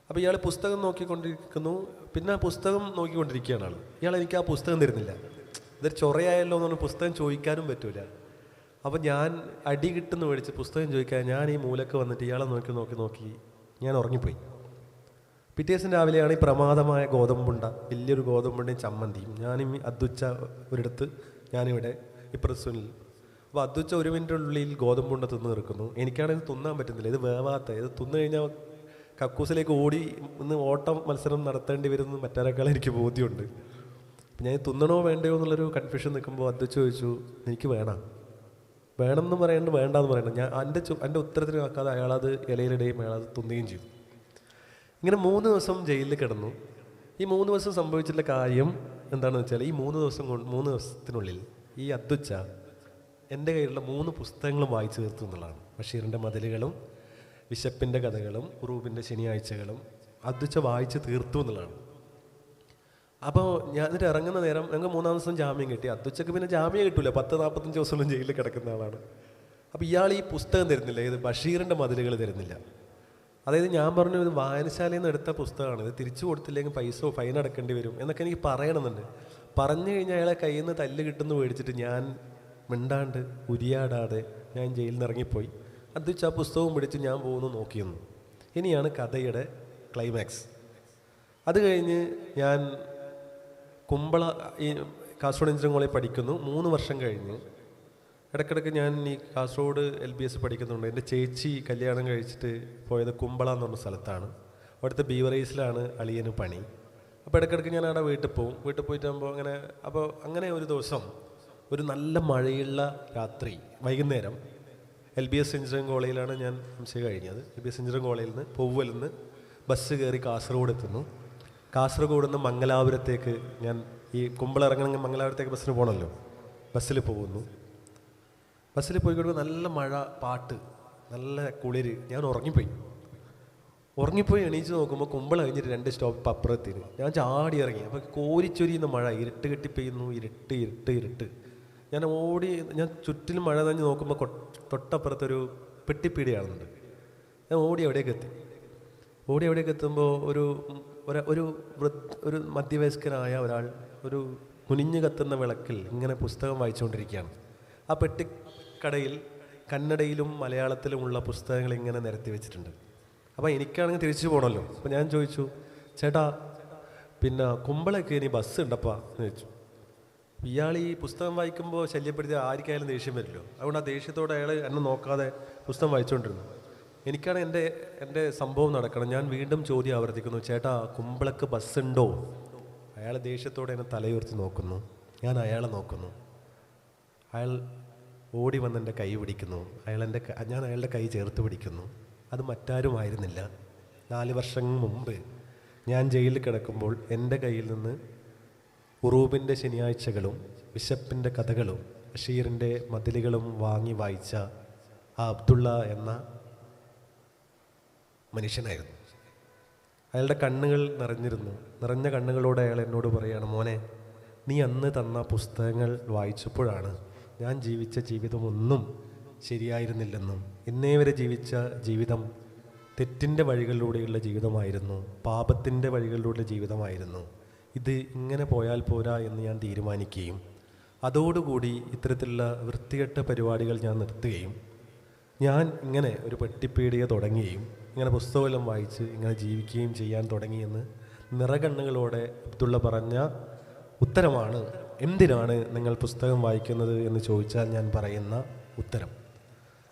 അപ്പോൾ ഇയാൾ പുസ്തകം നോക്കിക്കൊണ്ടിരിക്കുന്നു. പിന്നെ ആ പുസ്തകം നോക്കിക്കൊണ്ടിരിക്കുകയാണ് ആൾ. ഇയാൾ എനിക്ക് ആ പുസ്തകം തരുന്നില്ല. ഇതൊരു ചൊറയായല്ലോ എന്ന് പറഞ്ഞ് പുസ്തകം ചോദിക്കാനും പറ്റൂല. അപ്പോൾ ഞാൻ അടി കിട്ടുന്ന മേടിച്ച് പുസ്തകം ചോദിക്കാൻ ഞാൻ ഈ മൂലക്ക് വന്നിട്ട് ഇയാളെ നോക്കി ഞാൻ ഉറങ്ങിപ്പോയി. പിറ്റേ ദിവസം രാവിലെയാണ് ഈ പ്രമാദമായ ഗോതമ്പുണ്ട, വലിയൊരു ഗോതമ്പുണ്ടയും ചമ്മന്തിയും. ഞാനും അദ്ദുച്ച ഒരിടത്ത്, ഞാനിവിടെ ഇപ്പുറത്ത് സുനിൽ. അപ്പോൾ അദ്ദുച്ച 1 മിനിറ്റിനുള്ളിൽ ഗോതമ്പുണ്ട തിന്ന് തീർക്കുന്നു. എനിക്കാണെങ്കിൽ തിന്നാൻ പറ്റുന്നില്ല, ഇത് വേവാത്ത. ഇത് തിന്നു കഴിഞ്ഞാൽ കക്കൂസിലേക്ക് ഓട്ടം മത്സരം നടത്തേണ്ടി വരുന്നത് മറ്റൊരാളെ എനിക്ക് ബോധ്യമുണ്ട്. അപ്പം ഞാൻ തിന്നണോ വേണ്ടയോ എന്നുള്ളൊരു കൺഫ്യൂഷൻ നിൽക്കുമ്പോൾ അദ്ദുച്ച ചോദിച്ചു, എനിക്ക് വേണമെന്ന് പറയണ്ട, വേണ്ടാന്ന് പറയണ്ട. ഞാൻ എൻ്റെ ഉത്തരത്തിന് നോക്കാതെ അയാളത് ഇലയിലിടുകയും അയാളത് തിന്നുകയും ചെയ്തു. ഇങ്ങനെ 3 ദിവസം ജയിലിൽ കിടന്നു. ഈ 3 ദിവസം സംഭവിച്ചിട്ടുള്ള കാര്യം എന്താണെന്ന് വെച്ചാൽ, ഈ 3 ദിവസത്തിനുള്ളിൽ ഈ അദ്ദുച്ച എൻ്റെ കയ്യിലുള്ള 3 പുസ്തകങ്ങളും വായിച്ചു തീർത്തു എന്നുള്ളതാണ്. ബഷീറിൻ്റെ മതിലുകളും വിശപ്പിൻ്റെ കഥകളും ഉറൂബിൻ്റെ ശനിയാഴ്ചകളും അദ്ദുച്ച വായിച്ച് തീർത്തു എന്നുള്ളതാണ്. അപ്പോൾ ഞാൻ എന്നിട്ട് ഇറങ്ങുന്ന നേരം ഞങ്ങൾക്ക് 3-ാം ദിവസം ജാമ്യം കിട്ടി. അദ്ദുച്ചക്ക് പിന്നെ ജാമ്യം കിട്ടില്ല, 10-45 ദിവസമൊന്നും ജയിലിൽ കിടക്കുന്ന ആളാണ്. അപ്പോൾ ഇയാൾ ഈ പുസ്തകം തരുന്നില്ല, ഇത് ബഷീറിൻ്റെ മതിലുകൾ തരുന്നില്ല. അതായത് ഞാൻ പറഞ്ഞു ഇത് വായനശാലയിൽ നിന്ന് എടുത്ത പുസ്തകമാണ്, ഇത് തിരിച്ചു കൊടുത്തില്ലെങ്കിൽ ഫൈൻ അടക്കേണ്ടി വരും എന്നൊക്കെ എനിക്ക് പറയണമെന്നുണ്ട്. പറഞ്ഞു കഴിഞ്ഞാൽ അയാളെ കയ്യിൽ നിന്ന് തല്ല് കിട്ടുമെന്ന് മേടിച്ചിട്ട് ഞാൻ മിണ്ടാണ്ട് ഉരിയാടാതെ ഞാൻ ജയിലിൽ നിന്ന് ഇറങ്ങിപ്പോയി. അത് ആ പുസ്തകവും പിടിച്ച് ഞാൻ പോകുന്നു നോക്കിയിരുന്നു. ഇനിയാണ് കഥയുടെ ക്ലൈമാക്സ്. അത് കഴിഞ്ഞ് ഞാൻ കുമ്പള ഈ കാസർഗോഡ് എഞ്ചിനീയറിംഗ് കോളേജിൽ പഠിക്കുന്നു. 3 വർഷം കഴിഞ്ഞ് ഇടയ്ക്കിടയ്ക്ക് ഞാൻ ഈ കാസർഗോഡ് LBS പഠിക്കുന്നുണ്ട്. എൻ്റെ ചേച്ചി കല്യാണം കഴിച്ചിട്ട് പോയത് കുമ്പള എന്ന് പറഞ്ഞ സ്ഥലത്താണ്. അവിടുത്തെ ബീവറേജിലാണ് അളിയന് പണി. അപ്പോൾ ഇടയ്ക്കിടയ്ക്ക് ഞാൻ അവിടെ വീട്ടിൽ പോകും. വീട്ടിൽ പോയിട്ടാകുമ്പോൾ അങ്ങനെ ഒരു ദിവസം ഒരു നല്ല മഴയുള്ള രാത്രി വൈകുന്നേരം LBS എഞ്ചിനീയറിംഗ് കോളേജിലാണ് ഞാൻ MCA കഴിഞ്ഞത്. LBS എഞ്ചിനീയറിംഗ് കോളേജിൽ നിന്ന് പൂവലിൽ നിന്ന് ബസ് കയറി കാസർഗോഡ് എത്തുന്നു. കാസർഗോഡ് നിന്ന് മംഗലാപുരത്തേക്ക് ഞാൻ ഈ കുമ്പള ഇറങ്ങണമെങ്കിൽ മംഗലാപുരത്തേക്ക് ബസ്സിന് പോകണമല്ലോ. ബസ്സിൽ പോകുന്നു. ബസ്സിൽ പോയിക്കൊടുക്കുക നല്ല മഴ, പാട്ട്, നല്ല കുളിര്. ഞാൻ ഉറങ്ങിപ്പോയി എണീച്ച് നോക്കുമ്പോൾ കുമ്പള കഴിഞ്ഞിട്ട് 2 സ്റ്റോപ്പ് അപ്പുറത്തിന് ഞാൻ ചാടി ഇറങ്ങി. അപ്പോൾ കോരിച്ചൊരിയുന്ന മഴ, ഇരുട്ട് കെട്ടി പെയ്യുന്നു. ഇരുട്ട്. ഞാൻ ചുറ്റിലും മഴ നനഞ്ഞ് നോക്കുമ്പോൾ തൊട്ടപ്പുറത്തൊരു പെട്ടിപ്പീടിയാണെന്നുണ്ട്. ഞാൻ ഓടി അവിടേക്ക് എത്തുമ്പോൾ ഒരു മധ്യവയസ്കനായ ഒരാൾ ഒരു കുനിഞ്ഞു കത്തുന്ന വിളക്കിൽ ഇങ്ങനെ പുസ്തകം വായിച്ചുകൊണ്ടിരിക്കുകയാണ്. ആ പെട്ടിക്കടയിൽ കന്നഡയിലും മലയാളത്തിലുമുള്ള പുസ്തകങ്ങൾ ഇങ്ങനെ നിരത്തി വെച്ചിട്ടുണ്ട്. അപ്പോൾ എനിക്കാണെങ്കിൽ തിരിച്ചു പോകണമല്ലോ. അപ്പോൾ ഞാൻ ചോദിച്ചു, ചേട്ടാ പിന്നെ കുമ്പളൊക്കെ ഇനി ബസ് ഉണ്ടപ്പാ എന്ന് ചോദിച്ചു. ഇയാൾ ഈ പുസ്തകം വായിക്കുമ്പോൾ ശല്യപ്പെടുത്തി ആർക്കായാലും ദേഷ്യം വരില്ലോ. അതുകൊണ്ട് ആ ദേഷ്യത്തോടെ അയാൾ എന്നെ നോക്കാതെ പുസ്തകം വായിച്ചുകൊണ്ടിരുന്നു. എനിക്കാണ് എൻ്റെ സംഭവം നടക്കണം. ഞാൻ വീണ്ടും ചോദ്യം ആവർത്തിക്കുന്നു, ചേട്ടാ കുമ്പളക്ക് ബസ് ഉണ്ടോ? അയാൾ ദേഷ്യത്തോടെ എന്നെ തലയുയർത്തി നോക്കുന്നു. ഞാൻ അയാളെ നോക്കുന്നു. അയാൾ ഓടി വന്ന് എൻ്റെ കൈ പിടിക്കുന്നു. ഞാൻ അയാളുടെ കൈ ചേർത്ത് പിടിക്കുന്നു. അത് മറ്റാരുമായിരുന്നില്ല. 4 വർഷം മുമ്പ് ഞാൻ ജയിലിൽ കിടക്കുമ്പോൾ എൻ്റെ കയ്യിൽ നിന്ന് ഉറൂബിൻ്റെ ശനിയാഴ്ചകളും വിശപ്പിൻ്റെ കഥകളും ബഷീറിൻ്റെ മതിലുകളും വാങ്ങി വായിച്ച ആ അബ്ദുള്ള എന്ന മനുഷ്യനായിരുന്നു. അയാളുടെ കണ്ണുകൾ നിറഞ്ഞിരുന്നു. നിറഞ്ഞ കണ്ണുകളോടെ അയാൾ എന്നോട് പറയുകയാണ്, മോനെ, നീ അന്ന് തന്ന പുസ്തകങ്ങൾ വായിച്ചപ്പോഴാണ് ഞാൻ ജീവിച്ച ജീവിതമൊന്നും ശരിയായിരുന്നില്ലെന്നും ഇന്നേ വരെ ജീവിച്ച ജീവിതം തെറ്റിൻ്റെ വഴികളിലൂടെയുള്ള ജീവിതമായിരുന്നു, പാപത്തിൻ്റെ വഴികളിലൂടെ ജീവിതമായിരുന്നു. ഇത് ഇങ്ങനെ പോയാൽ പോരാ എന്ന് ഞാൻ തീരുമാനിക്കുകയും അതോടുകൂടി ഇത്തരത്തിലുള്ള വൃത്തികെട്ട പരിപാടികൾ ഞാൻ നിർത്തുകയും ഞാൻ ഇങ്ങനെ ഒരു പെട്ടിപ്പീടിക തുടങ്ങുകയും ഇങ്ങനെ പുസ്തകമെല്ലാം വായിച്ച് ഇങ്ങനെ ജീവിക്കുകയും ചെയ്യാൻ തുടങ്ങിയെന്ന് നിറകണ്ണുകളോടെ അബ്ദുള്ള പറഞ്ഞ ഉത്തരമാണ് എന്തിനാണ് നിങ്ങൾ പുസ്തകം വായിക്കുന്നത് എന്ന് ചോദിച്ചാൽ ഞാൻ പറയുന്ന ഉത്തരം.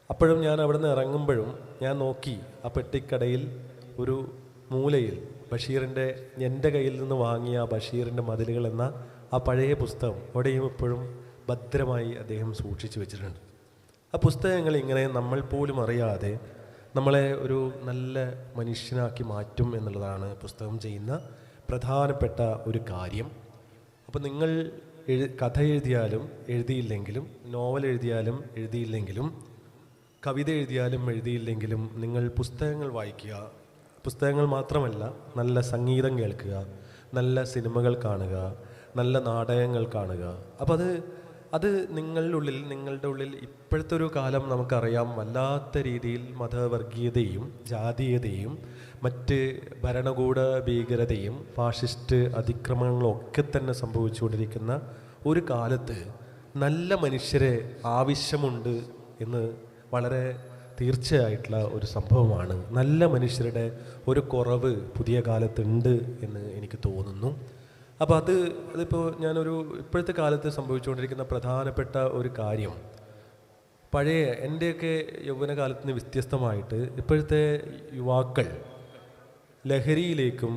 അപ്പോഴും ഞാൻ അവിടെ നിന്ന് ഇറങ്ങുമ്പോഴും ഞാൻ നോക്കി ആ പെട്ടിക്കടയിൽ ഒരു മൂലയിൽ ബഷീറിൻ്റെ എൻ്റെ കയ്യിൽ നിന്ന് വാങ്ങിയ ബഷീറിൻ്റെ മതിലുകൾ എന്ന ആ പഴയ പുസ്തകം അവിടെയും എപ്പോഴും ഭദ്രമായി അദ്ദേഹം സൂക്ഷിച്ചു വെച്ചിട്ടുണ്ട്. ആ പുസ്തകങ്ങൾ ഇങ്ങനെ നമ്മൾ പോലും അറിയാതെ നമ്മളെ ഒരു നല്ല മനുഷ്യനാക്കി മാറ്റും എന്നുള്ളതാണ് പുസ്തകം ചെയ്യുന്ന പ്രധാനപ്പെട്ട ഒരു കാര്യം. അപ്പോൾ നിങ്ങൾ കഥ എഴുതിയാലും എഴുതിയില്ലെങ്കിലും, നോവൽ എഴുതിയാലും എഴുതിയില്ലെങ്കിലും, കവിത എഴുതിയാലും എഴുതിയില്ലെങ്കിലും നിങ്ങൾ പുസ്തകങ്ങൾ വായിക്കുക. പുസ്തകങ്ങൾ മാത്രമല്ല, നല്ല സംഗീതം കേൾക്കുക, നല്ല സിനിമകൾ കാണുക, നല്ല നാടകങ്ങൾ കാണുക. അപ്പോൾ അത് നിങ്ങളുടെ ഉള്ളിൽ ഇപ്പോഴത്തെ ഒരു കാലം നമുക്കറിയാം, വല്ലാത്ത രീതിയിൽ മതവർഗീയതയും ജാതീയതയും മറ്റ് ഭരണകൂട ഭീകരതയും ഫാഷിസ്റ്റ് അതിക്രമങ്ങളും ഒക്കെ തന്നെ സംഭവിച്ചുകൊണ്ടിരിക്കുന്ന ഒരു കാലത്ത് നല്ല മനുഷ്യരെ ആവശ്യമുണ്ട് എന്ന് വളരെ തീർച്ചയായിട്ടുള്ള ഒരു സംഭവമാണ്. നല്ല മനുഷ്യരുടെ ഒരു കുറവ് പുതിയ കാലത്തുണ്ട് എന്ന് എനിക്ക് തോന്നുന്നു. അപ്പോൾ അതിപ്പോൾ ഇപ്പോഴത്തെ കാലത്ത് സംഭവിച്ചുകൊണ്ടിരിക്കുന്ന പ്രധാനപ്പെട്ട ഒരു കാര്യം, പഴയ എൻ്റെയൊക്കെ യൗവനകാലത്ത് നിന്ന് വ്യത്യസ്തമായിട്ട് ഇപ്പോഴത്തെ യുവാക്കൾ ലഹരിയിലേക്കും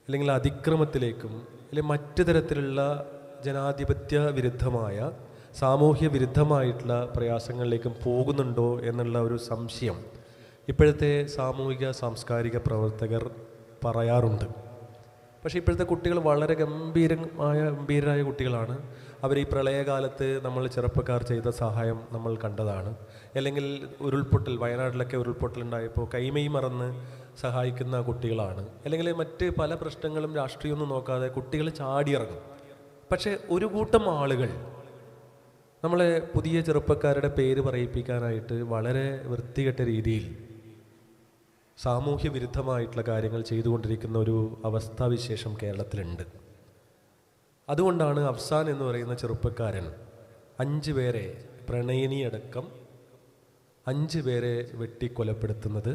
അല്ലെങ്കിൽ അതിക്രമത്തിലേക്കും അല്ലെങ്കിൽ മറ്റു തരത്തിലുള്ള ജനാധിപത്യ വിരുദ്ധമായ സാമൂഹ്യ വിരുദ്ധമായിട്ടുള്ള പ്രയാസങ്ങളിലേക്കും പോകുന്നുണ്ടോ എന്നുള്ള ഒരു സംശയം ഇപ്പോഴത്തെ സാമൂഹിക സാംസ്കാരിക പ്രവർത്തകർ പറയാറുണ്ട്. പക്ഷേ ഇപ്പോഴത്തെ കുട്ടികൾ വളരെ ഗംഭീരരായ കുട്ടികളാണ്. അവർ ഈ പ്രളയകാലത്ത് നമ്മൾ ചെറുപ്പക്കാർ ചെയ്ത സഹായം നമ്മൾ കണ്ടതാണ്. അല്ലെങ്കിൽ വയനാട്ടിലൊക്കെ ഉരുൾപൊട്ടലുണ്ടായപ്പോൾ കൈമൈ മറന്ന് സഹായിക്കുന്ന കുട്ടികളാണ്. അല്ലെങ്കിൽ മറ്റ് പല പ്രശ്നങ്ങളും രാഷ്ട്രീയമൊന്നും നോക്കാതെ കുട്ടികൾ ചാടിയിറങ്ങും. പക്ഷേ ഒരു കൂട്ടം ആളുകൾ നമ്മളെ പുതിയ ചെറുപ്പക്കാരുടെ പേര് പറയിപ്പിക്കാനായിട്ട് വളരെ വൃത്തികെട്ട രീതിയിൽ സാമൂഹ്യ വിരുദ്ധമായിട്ടുള്ള കാര്യങ്ങൾ ചെയ്തുകൊണ്ടിരിക്കുന്ന ഒരു അവസ്ഥാവിശേഷം കേരളത്തിലുണ്ട്. അതുകൊണ്ടാണ് അഫ്സാൻ എന്ന് പറയുന്ന ചെറുപ്പക്കാരൻ 5 പേരെ, പ്രണയിനിയടക്കം 5 പേരെ വെട്ടിക്കൊലപ്പെടുത്തുന്നത്,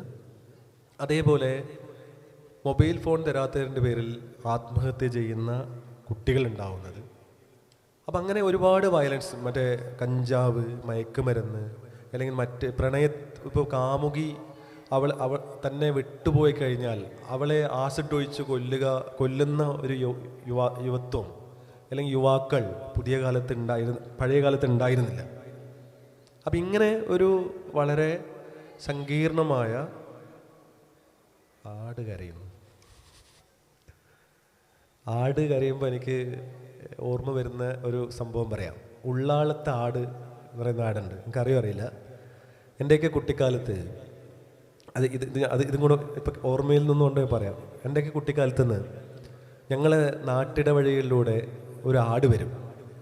അതേപോലെ മൊബൈൽ ഫോൺ തരാത്തതിൻ്റെ പേരിൽ ആത്മഹത്യ ചെയ്യുന്ന കുട്ടികളുണ്ടാവുന്നത്. അപ്പം അങ്ങനെ ഒരുപാട് വയലൻസ്, മറ്റേ കഞ്ചാവ്, മയക്കുമരുന്ന്, അല്ലെങ്കിൽ മറ്റ് ഇപ്പോൾ കാമുകി അവൾ തന്നെ വിട്ടുപോയി കഴിഞ്ഞാൽ അവളെ ആസിഡ് ഒഴിച്ച് കൊല്ലുന്ന ഒരു യുവത്വം അല്ലെങ്കിൽ യുവാക്കൾ പഴയ കാലത്ത് ഉണ്ടായിരുന്നില്ല. അപ്പം ഇങ്ങനെ ഒരു വളരെ സങ്കീർണമായ ആട് കരയുമ്പോൾ എനിക്ക് ഓർമ്മ വരുന്ന ഒരു സംഭവം പറയാം. ഉള്ളാളത്തെ ആട് എന്ന് പറയുന്ന ആടുണ്ട്, എനിക്കറിയില്ല. എൻ്റെയൊക്കെ കുട്ടിക്കാലത്ത് ഇതും കൂടെ ഇപ്പം ഓർമ്മയിൽ നിന്നുകൊണ്ട് പറയാം. എൻ്റെയൊക്കെ കുട്ടിക്കാലത്ത് നിന്ന് ഞങ്ങളെ നാട്ടിടവഴികളിലൂടെ ഒരു ആട് വരും.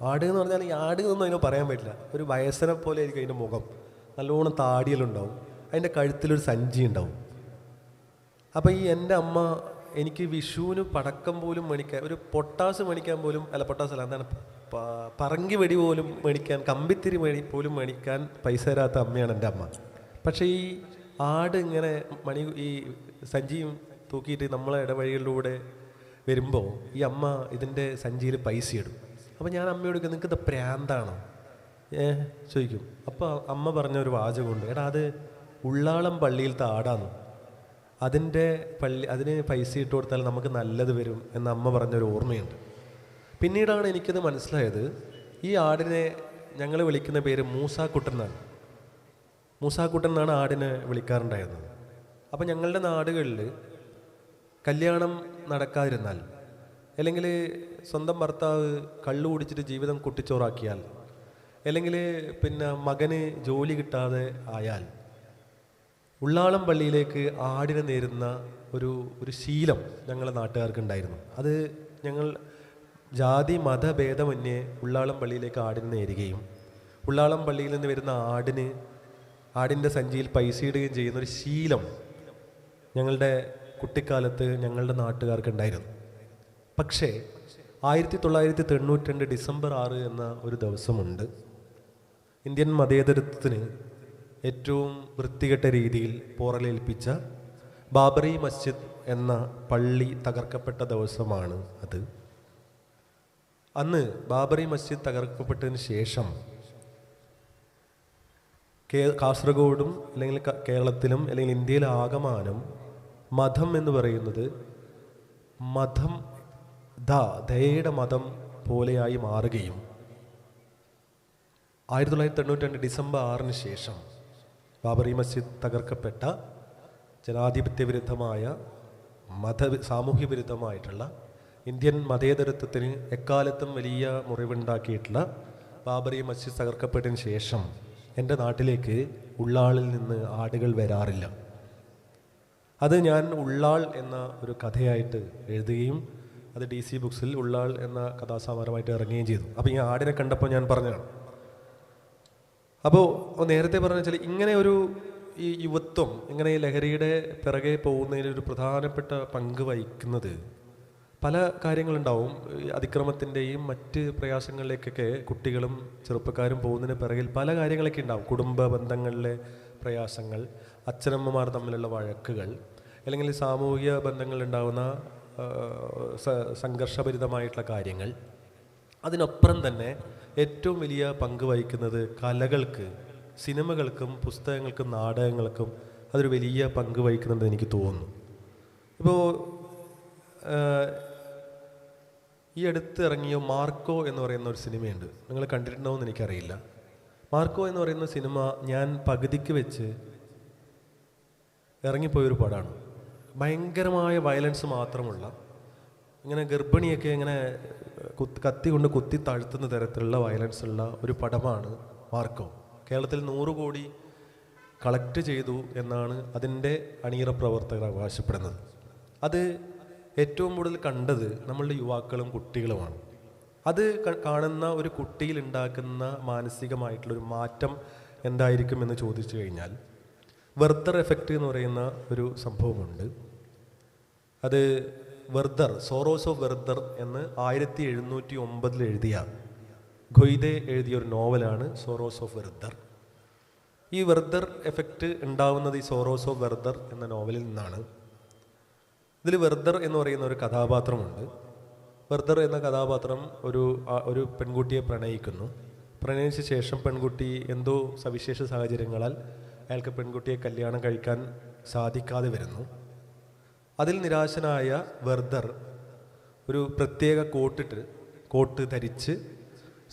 ആട് എന്ന് പറഞ്ഞാൽ ഈ ആട് എന്നൊന്നും അതിനെ പറയാൻ പറ്റില്ല, ഒരു വയസ്സനെ പോലെ ആയിരിക്കും അതിൻ്റെ മുഖം. നല്ലോണം താടിയെല്ലാം അതിൻ്റെ കഴുത്തിലൊരു സഞ്ചി ഉണ്ടാവും. അപ്പോൾ എൻ്റെ അമ്മ എനിക്ക് വിഷുവിന് പടക്കം പോലും മേടിക്കാൻ, ഒരു പൊട്ടാസ് മേടിക്കാൻ പോലും, പൊട്ടാസല്ല, എന്താണ്, പറങ്കി വെടി പോലും മേടിക്കാൻ, കമ്പിത്തിരി പോലും മേടിക്കാൻ പൈസ തരാത്ത അമ്മയാണ് എൻ്റെ അമ്മ. പക്ഷേ ഈ ആട് ഇങ്ങനെ ഈ സഞ്ചിയും തൂക്കിയിട്ട് നമ്മളെ ഇടവഴികളിലൂടെ വരുമ്പോൾ ഈ അമ്മ ഇതിൻ്റെ സഞ്ചിയിൽ പൈസ ഇടും. അപ്പോൾ ഞാൻ അമ്മയോട് നിങ്ങൾക്ക് ഇത് പ്രാന്താണോ ചോദിക്കും. അപ്പോൾ അമ്മ പറഞ്ഞ ഒരു വാചകമുണ്ട്, എടാ അത് ഉള്ളാളം പള്ളിയിലത്തെ ആടാന്ന്, അതിന് പൈസ ഇട്ട് കൊടുത്താൽ നമുക്ക് നല്ലത് വരും എന്ന് അമ്മ പറഞ്ഞൊരു ഓർമ്മയുണ്ട്. പിന്നീടാണ് എനിക്കത് മനസ്സിലായത്, ഈ ആടിനെ ഞങ്ങൾ വിളിക്കുന്ന പേര് മൂസാക്കുട്ടൻ എന്നാണ്. മൂസാക്കുട്ടൻ എന്നാണ് ആടിനെ വിളിക്കാറുണ്ടായിരുന്നത്. അപ്പം ഞങ്ങളുടെ നാടുകളിൽ കല്യാണം നടക്കാതിരുന്നാൽ, അല്ലെങ്കിൽ സ്വന്തം ഭർത്താവ് കള്ളു കുടിച്ചിട്ട് ജീവിതം കുട്ടിച്ചോറാക്കിയാൽ, അല്ലെങ്കിൽ പിന്നെ മകന് ജോലി കിട്ടാതെ ആയാൽ, ഉള്ളാളം പള്ളിയിലേക്ക് ആടിനെ നേരുന്ന ഒരു ശീലം ഞങ്ങളുടെ നാട്ടുകാർക്ക് ഉണ്ടായിരുന്നു. അത് ഞങ്ങൾ ജാതി മതഭേദമന്യേ ഉള്ളാളം പള്ളിയിലേക്ക് ആടിനെ നേരുകയും ഉള്ളാളം പള്ളിയിൽ നിന്ന് വരുന്ന ആടിൻ്റെ സഞ്ചിയിൽ പൈസ ഇടുകയും ചെയ്യുന്നൊരു ശീലം ഞങ്ങളുടെ കുട്ടിക്കാലത്ത് ഞങ്ങളുടെ നാട്ടുകാർക്ക് ഉണ്ടായിരുന്നു. പക്ഷേ 1992 ഡിസംബർ 6 എന്ന ഒരു ദിവസമുണ്ട്. ഇന്ത്യൻ മതേതരത്വത്തിന് ഏറ്റവും വൃത്തികെട്ട രീതിയിൽ പോറലേൽപ്പിച്ച ബാബറി മസ്ജിദ് എന്ന പള്ളി തകർക്കപ്പെട്ട ദിവസമാണ് അത്. അന്ന് ബാബറി മസ്ജിദ് തകർക്കപ്പെട്ടതിന് ശേഷം കാസർഗോഡും അല്ലെങ്കിൽ കേരളത്തിലും അല്ലെങ്കിൽ ഇന്ത്യയിലെ ആകമാനം മതം എന്ന് പറയുന്നത് ദയയുടെ മതം പോലെയായി മാറുകയും 1992 ഡിസംബർ 6 ശേഷം ബാബറി മസ്ജിദ് തകർക്കപ്പെട്ട ജനാധിപത്യ വിരുദ്ധമായ സാമൂഹ്യ വിരുദ്ധമായിട്ടുള്ള ഇന്ത്യൻ മതേതരത്വത്തിന് എക്കാലത്തും വലിയ മുറിവുണ്ടാക്കിയിട്ടുള്ള ബാബറി മസ്ജിദ് തകർക്കപ്പെട്ടതിന് ശേഷം എൻ്റെ നാട്ടിലേക്ക് ഉള്ളാളിൽ നിന്ന് ആടുകൾ വരാറില്ല. അത് ഞാൻ ഉള്ളാൾ എന്ന ഒരു കഥയായിട്ട് എഴുതുകയും അത് DC ബുക്സിൽ ഉള്ളാൾ എന്ന കഥാസാമാരമായിട്ട് ഇറങ്ങുകയും ചെയ്തു. അപ്പോൾ ഈ ആടിനെ കണ്ടപ്പോൾ ഞാൻ പറഞ്ഞതാണ്. അപ്പോൾ നേരത്തെ പറഞ്ഞ വെച്ചാൽ ഇങ്ങനെ ഈ യുവത്വം ഇങ്ങനെ ഈ ലഹരിയുടെ പിറകെ പോകുന്നതിലൊരു പ്രധാനപ്പെട്ട പങ്ക് വഹിക്കുന്നത് പല കാര്യങ്ങളുണ്ടാവും. അതിക്രമത്തിൻ്റെയും മറ്റ് പ്രയാസങ്ങളിലേക്കൊക്കെ കുട്ടികളും ചെറുപ്പക്കാരും പോകുന്നതിന് പിറകിൽ പല കാര്യങ്ങളൊക്കെ ഉണ്ടാവും. കുടുംബ ബന്ധങ്ങളിലെ പ്രയാസങ്ങൾ, അച്ഛനമ്മമാർ തമ്മിലുള്ള വഴക്കുകൾ, അല്ലെങ്കിൽ സാമൂഹിക ബന്ധങ്ങളിലുണ്ടാകുന്ന സംഘർഷഭരിതമായിട്ടുള്ള കാര്യങ്ങൾ. അതിനപ്പുറം തന്നെ ഏറ്റവും വലിയ പങ്ക് വഹിക്കുന്നത് കലകൾക്ക്, സിനിമകൾക്കും പുസ്തകങ്ങൾക്കും നാടകങ്ങൾക്കും അതൊരു വലിയ പങ്ക് വഹിക്കുന്നുണ്ടെന്ന് എനിക്ക് തോന്നുന്നു. ഇപ്പോൾ ഈ അടുത്ത് ഇറങ്ങിയ മാർക്കോ എന്ന് പറയുന്ന ഒരു സിനിമയുണ്ട്, നിങ്ങൾ കണ്ടിട്ടുണ്ടോ എന്ന് എനിക്കറിയില്ല. മാർക്കോ എന്ന് പറയുന്ന സിനിമ ഞാൻ പകുതിക്ക് വെച്ച് ഇറങ്ങിപ്പോയൊരു പടമാണ്. ഭയങ്കരമായ വയലൻസ് മാത്രമുള്ള, ഇങ്ങനെ ഗർഭിണിയൊക്കെ ഇങ്ങനെ കത്തി കൊണ്ട് കുത്തി താഴ്ത്തുന്ന തരത്തിലുള്ള വയലൻസ് ഉള്ള ഒരു പടമാണ് മാർക്കോ. കേരളത്തിൽ 100 കോടി കളക്ട് ചെയ്തു എന്നാണ് അതിൻ്റെ അണിയറ പ്രവർത്തകർ അവകാശപ്പെടുന്നത്. അത് ഏറ്റവും കൂടുതൽ കണ്ടത് നമ്മളുടെ യുവാക്കളും കുട്ടികളുമാണ്. അത് കാണുന്ന ഒരു കുട്ടിയിൽ ഉണ്ടാക്കുന്ന മാനസികമായിട്ടുള്ളൊരു മാറ്റം എന്തായിരിക്കും എന്ന് ചോദിച്ചു കഴിഞ്ഞാൽ, വെർദർ എഫക്റ്റ് എന്ന് പറയുന്ന ഒരു സംഭവമുണ്ട്. അത് സോറോസ് ഓഫ് വെർദർ എന്ന് 1709 എഴുതിയ ഖൊയ്ദെ എഴുതിയൊരു നോവലാണ് സോറോസ് ഓഫ് വെർദർ. ഈ വെർദർ എഫക്റ്റ് ഉണ്ടാവുന്നത് ഈ സോറോസ് ഓഫ് വെർദർ എന്ന നോവലിൽ നിന്നാണ്. ഇതിൽ വെർദർ എന്ന് പറയുന്ന ഒരു കഥാപാത്രമുണ്ട്. വെർദർ എന്ന കഥാപാത്രം ഒരു പെൺകുട്ടിയെ പ്രണയിക്കുന്നു. പ്രണയിച്ച ശേഷം പെൺകുട്ടി എന്തോ സവിശേഷ സാഹചര്യങ്ങളാൽ അയാൾക്ക് പെൺകുട്ടിയെ കല്യാണം കഴിക്കാൻ സാധിക്കാതെ വരുന്നു. അതിൽ നിരാശനായ വെർദർ ഒരു പ്രത്യേക കോട്ട് ധരിച്ച്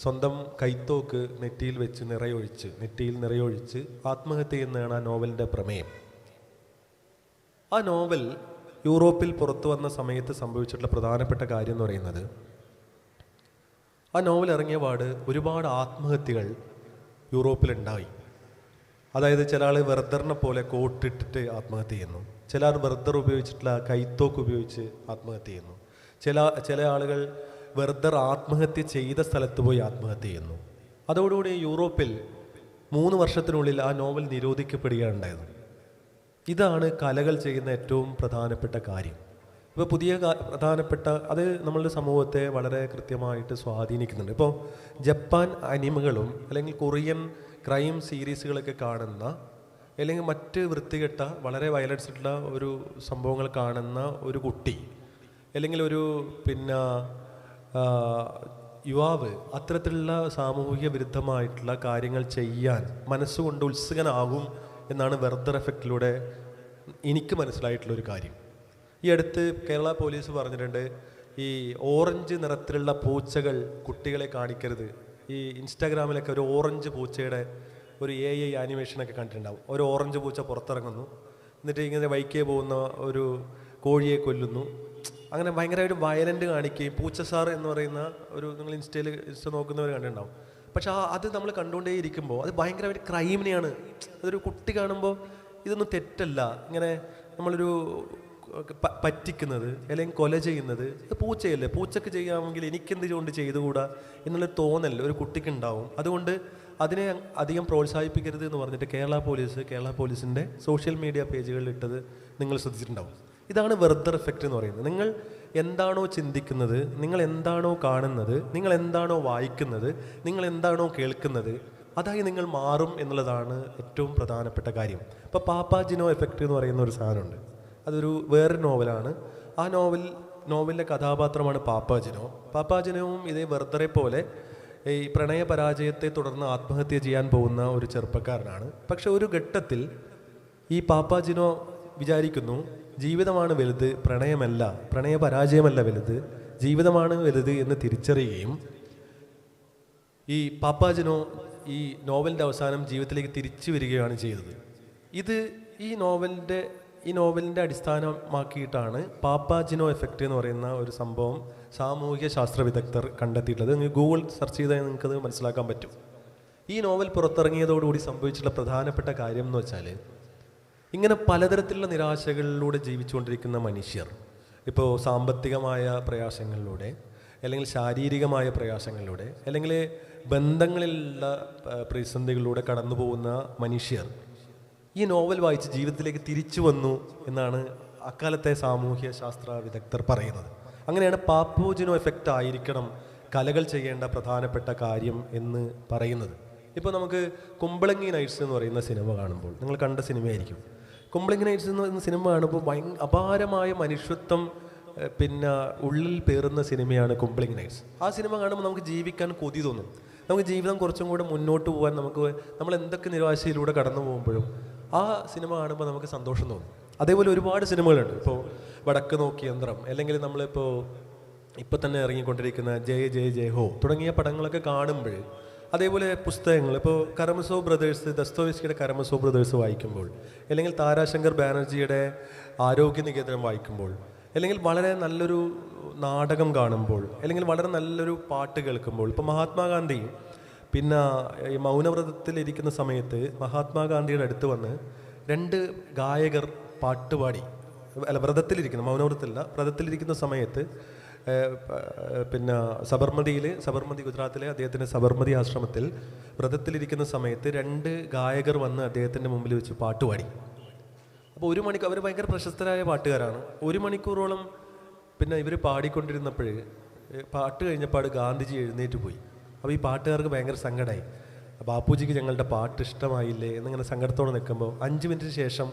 സ്വന്തം കൈത്തോക്ക് നെറ്റിയിൽ നിറയൊഴിച്ച് ആത്മഹത്യ ചെയ്യുന്നതാണ് ആ നോവലിൻ്റെ പ്രമേയം. ആ നോവൽ യൂറോപ്പിൽ പുറത്തു വന്ന സമയത്ത് സംഭവിച്ചിട്ടുള്ള പ്രധാനപ്പെട്ട കാര്യം എന്ന് പറയുന്നത്, ആ നോവൽ ഇറങ്ങിയ പാട് ഒരുപാട് ആത്മഹത്യകൾ യൂറോപ്പിലുണ്ടായി. അതായത് ചില ആൾ വെർദറിനെ പോലെ കോട്ടിട്ടിട്ട് ആത്മഹത്യ ചെയ്യുന്നു, ചിലർ വെർദർ ഉപയോഗിച്ചിട്ടുള്ള കൈത്തോക്ക് ഉപയോഗിച്ച് ആത്മഹത്യ ചെയ്യുന്നു, ചില ആളുകൾ വെർദർ ആത്മഹത്യ ചെയ്ത സ്ഥലത്ത് പോയി ആത്മഹത്യ ചെയ്യുന്നു. അതോടുകൂടി യൂറോപ്പിൽ 3 വർഷത്തിനുള്ളിൽ ആ നോവൽ നിരോധിക്കപ്പെടുകയാണ് ഉണ്ടായത്. ഇതാണ് കലകൾ ചെയ്യുന്ന ഏറ്റവും പ്രധാനപ്പെട്ട കാര്യം. ഇപ്പോൾ പുതിയ പ്രധാനപ്പെട്ട അത് നമ്മളുടെ സമൂഹത്തെ വളരെ കൃത്യമായിട്ട് സ്വാധീനിക്കുന്നുണ്ട്. ഇപ്പോൾ ജപ്പാൻ അനിമകളും അല്ലെങ്കിൽ കൊറിയൻ ക്രൈം സീരീസുകളൊക്കെ കാണുന്ന, അല്ലെങ്കിൽ മറ്റ് വൃത്തികെട്ട വളരെ വയലൻസ് ഉള്ള ഒരു സംഭവങ്ങൾ കാണുന്ന ഒരു കുട്ടി, അല്ലെങ്കിൽ ഒരു യുവാവ് അത്തരത്തിലുള്ള സാമൂഹിക വിരുദ്ധമായിട്ടുള്ള കാര്യങ്ങൾ ചെയ്യാൻ മനസ്സുകൊണ്ട് ഉത്സുകനാകും എന്നാണ് വെർദർ എഫക്റ്റിലൂടെ എനിക്ക് മനസ്സിലായിട്ടുള്ളൊരു കാര്യം. ഈ അടുത്ത് കേരള പോലീസ് പറഞ്ഞിട്ടുണ്ട്, ഈ ഓറഞ്ച് നിറത്തിലുള്ള പൂച്ചകൾ കുട്ടികളെ കാണിക്കരുത്. ഈ ഇൻസ്റ്റാഗ്രാമിലൊക്കെ ഒരു ഓറഞ്ച് പൂച്ചയുടെ ഒരു AI ആനിമേഷനൊക്കെ കണ്ടിട്ടുണ്ടാവും. ഒരു ഓറഞ്ച് പൂച്ച പുറത്തിറങ്ങുന്നു, എന്നിട്ട് ഇങ്ങനെ വൈക്കേ പോകുന്ന ഒരു കോഴിയെ കൊല്ലുന്നു, അങ്ങനെ ഭയങ്കരമായിട്ട് വയലൻ്റ് കാണിക്കുകയും പൂച്ച സാർ എന്ന് പറയുന്ന ഒരു, നിങ്ങൾ ഇൻസ്റ്റ നോക്കുന്നവർ കണ്ടിട്ടുണ്ടാവും. പക്ഷെ അത് നമ്മൾ കണ്ടുകൊണ്ടേ ഇരിക്കുമ്പോൾ അത് ഭയങ്കരമായിട്ട് ക്രൈമിനെയാണ്. അതൊരു കുട്ടി കാണുമ്പോൾ ഇതൊന്നും തെറ്റല്ല, ഇങ്ങനെ നമ്മളൊരു പറ്റിക്കുന്നത് അല്ലെങ്കിൽ കൊല ചെയ്യുന്നത് അത് പൂച്ചയല്ലേ, പൂച്ചക്ക് ചെയ്യാമെങ്കിൽ എനിക്കെന്ത് കൊണ്ട് ചെയ്തുകൂടാ എന്നുള്ളൊരു തോന്നൽ ഒരു കുട്ടിക്ക് ഉണ്ടാവും. അതുകൊണ്ട് അതിനെ അധികം പ്രോത്സാഹിപ്പിക്കരുത് എന്ന് പറഞ്ഞിട്ട് കേരള പോലീസിൻ്റെ സോഷ്യൽ മീഡിയ പേജുകളിൽ ഇട്ടത് നിങ്ങൾ ശ്രദ്ധിച്ചിട്ടുണ്ടാവും. ഇതാണ് വെർദർ എഫക്റ്റ് എന്ന് പറയുന്നത്. നിങ്ങൾ എന്താണോ ചിന്തിക്കുന്നത്, നിങ്ങൾ എന്താണോ കാണുന്നത്, നിങ്ങൾ എന്താണോ വായിക്കുന്നത്, നിങ്ങൾ എന്താണോ കേൾക്കുന്നത്, അതായി നിങ്ങൾ മാറും എന്നുള്ളതാണ് ഏറ്റവും പ്രധാനപ്പെട്ട കാര്യം. ഇപ്പോൾ പാപ്പാജിനോ എഫക്റ്റ് എന്ന് പറയുന്ന ഒരു സാധനമുണ്ട്. അതൊരു വേറൊരു നോവലാണ്. ആ നോവലിലെ കഥാപാത്രമാണ് പാപ്പാജിനോവും ഇതേ വെർദറെ പോലെ ഈ പ്രണയ പരാജയത്തെ തുടർന്ന് ആത്മഹത്യ ചെയ്യാൻ പോകുന്ന ഒരു ചെറുപ്പക്കാരനാണ്. പക്ഷെ ഒരു ഘട്ടത്തിൽ ഈ പാപ്പാജിനോ വിചാരിക്കുന്നു, ജീവിതമാണ് വലുത്, പ്രണയ പരാജയമല്ല വലുത്, ജീവിതമാണ് വലുത് എന്ന് തിരിച്ചറിയുകയും ഈ പാപ്പാജിനോ ഈ നോവലിൻ്റെ അവസാനം ജീവിതത്തിലേക്ക് തിരിച്ചു വരികയാണ് ചെയ്തത്. ഈ നോവലിൻ്റെ അടിസ്ഥാനമാക്കിയിട്ടാണ് പാപ്പാജിനോ എഫക്റ്റ് എന്ന് പറയുന്ന ഒരു സംഭവം സാമൂഹിക ശാസ്ത്ര വിദഗ്ധർ കണ്ടെത്തിയിട്ടുള്ളത്. നിങ്ങൾ ഗൂഗിൾ സെർച്ച് ചെയ്താൽ നിങ്ങൾക്കത് മനസ്സിലാക്കാൻ പറ്റും. ഈ നോവൽ പുറത്തിറങ്ങിയതോടുകൂടി സംഭവിച്ചിട്ടുള്ള പ്രധാനപ്പെട്ട കാര്യം എന്ന് വെച്ചാൽ, ഇങ്ങനെ പലതരത്തിലുള്ള നിരാശകളിലൂടെ ജീവിച്ചുകൊണ്ടിരിക്കുന്ന മനുഷ്യർ, ഇപ്പോൾ സാമ്പത്തികമായ പ്രയാസങ്ങളിലൂടെ, അല്ലെങ്കിൽ ശാരീരികമായ പ്രയാസങ്ങളിലൂടെ, അല്ലെങ്കിൽ ബന്ധങ്ങളിലുള്ള പ്രതിസന്ധികളിലൂടെ കടന്നു പോകുന്ന മനുഷ്യർ ഈ നോവൽ വായിച്ച് ജീവിതത്തിലേക്ക് തിരിച്ചു വന്നു എന്നാണ് അക്കാലത്തെ സാമൂഹ്യ ശാസ്ത്ര വിദഗ്ധർ പറയുന്നത്. അങ്ങനെയാണ് പാപ്പാജിനോ എഫക്റ്റ് ആയിരിക്കണം കലകൾ ചെയ്യേണ്ട പ്രധാനപ്പെട്ട കാര്യം എന്ന് പറയുന്നത്. ഇപ്പോൾ നമുക്ക് കുമ്പളങ്ങി നൈറ്റ്സ് എന്ന് പറയുന്ന സിനിമ കാണുമ്പോൾ, നിങ്ങൾ കണ്ട സിനിമയായിരിക്കും. കുമ്പളങ്ങി നൈറ്റ്സ് എന്ന് പറയുന്ന സിനിമ കാണുമ്പോൾ അപാരമായ മനുഷ്യത്വം ഉള്ളിൽ പേറുന്ന സിനിമയാണ് കുമ്പളങ്ങി നൈറ്റ്സ്. ആ സിനിമ കാണുമ്പോൾ നമുക്ക് ജീവിക്കാൻ കൊതി തോന്നും. നമുക്ക് ജീവിതം കുറച്ചും കൂടെ മുന്നോട്ട് പോകാൻ, നമ്മൾ എന്തൊക്കെ നിരാശയിലൂടെ കടന്നു പോകുമ്പോഴും ആ സിനിമ കാണുമ്പോൾ നമുക്ക് സന്തോഷം തോന്നും. അതേപോലെ ഒരുപാട് സിനിമകളുണ്ട്. ഇപ്പോൾ വടക്ക് നോക്കി യന്ത്രം, അല്ലെങ്കിൽ ഇപ്പോൾ തന്നെ ഇറങ്ങിക്കൊണ്ടിരിക്കുന്ന ജയ ജയ ജയ ഹോ തുടങ്ങിയ പടങ്ങളൊക്കെ കാണുമ്പോൾ, അതേപോലെ പുസ്തകങ്ങൾ, ഇപ്പോൾ കരമസോ ബ്രദേഴ്സ്, ദസ്തോവസ്കിയുടെ കരമസോ ബ്രദേഴ്സ് വായിക്കുമ്പോൾ, അല്ലെങ്കിൽ താരാശങ്കർ ബാനർജിയുടെ ആരോഗ്യനികേതനം വായിക്കുമ്പോൾ, അല്ലെങ്കിൽ വളരെ നല്ലൊരു നാടകം കാണുമ്പോൾ, അല്ലെങ്കിൽ വളരെ നല്ലൊരു പാട്ട് കേൾക്കുമ്പോൾ, ഇപ്പോൾ മഹാത്മാഗാന്ധി ഈ മൗനവ്രതത്തിലിരിക്കുന്ന സമയത്ത് മഹാത്മാഗാന്ധിയുടെ അടുത്ത് വന്ന് 2 ഗായകർ പാട്ടുപാടി, വ്രതത്തിലിരിക്കുന്ന സമയത്ത് സബർമതി ഗുജറാത്തിലെ അദ്ദേഹത്തിൻ്റെ സബർമതി ആശ്രമത്തിൽ വ്രതത്തിലിരിക്കുന്ന സമയത്ത് 2 ഗായകർ വന്ന് അദ്ദേഹത്തിൻ്റെ മുമ്പിൽ വെച്ച് പാട്ടുപാടി. അപ്പോൾ 1 മണിക്കൂർ, അവർ ഭയങ്കര പ്രശസ്തരായ പാട്ടുകാരാണ്. 1 മണിക്കൂറോളം ഇവർ പാടിക്കൊണ്ടിരുന്നപ്പോൾ പാട്ട് കഴിഞ്ഞപ്പോൾ ഗാന്ധിജി എഴുന്നേറ്റ് പോയി. അപ്പോൾ ഈ പാട്ടുകാർക്ക് ഭയങ്കര സങ്കടമായി. ബാപ്പുജിക്ക് ഞങ്ങളുടെ പാട്ട് ഇഷ്ടമായില്ലേ എന്നിങ്ങനെ സങ്കടത്തോടെ നിൽക്കുമ്പോൾ 5 മിനിറ്റിന് ശേഷം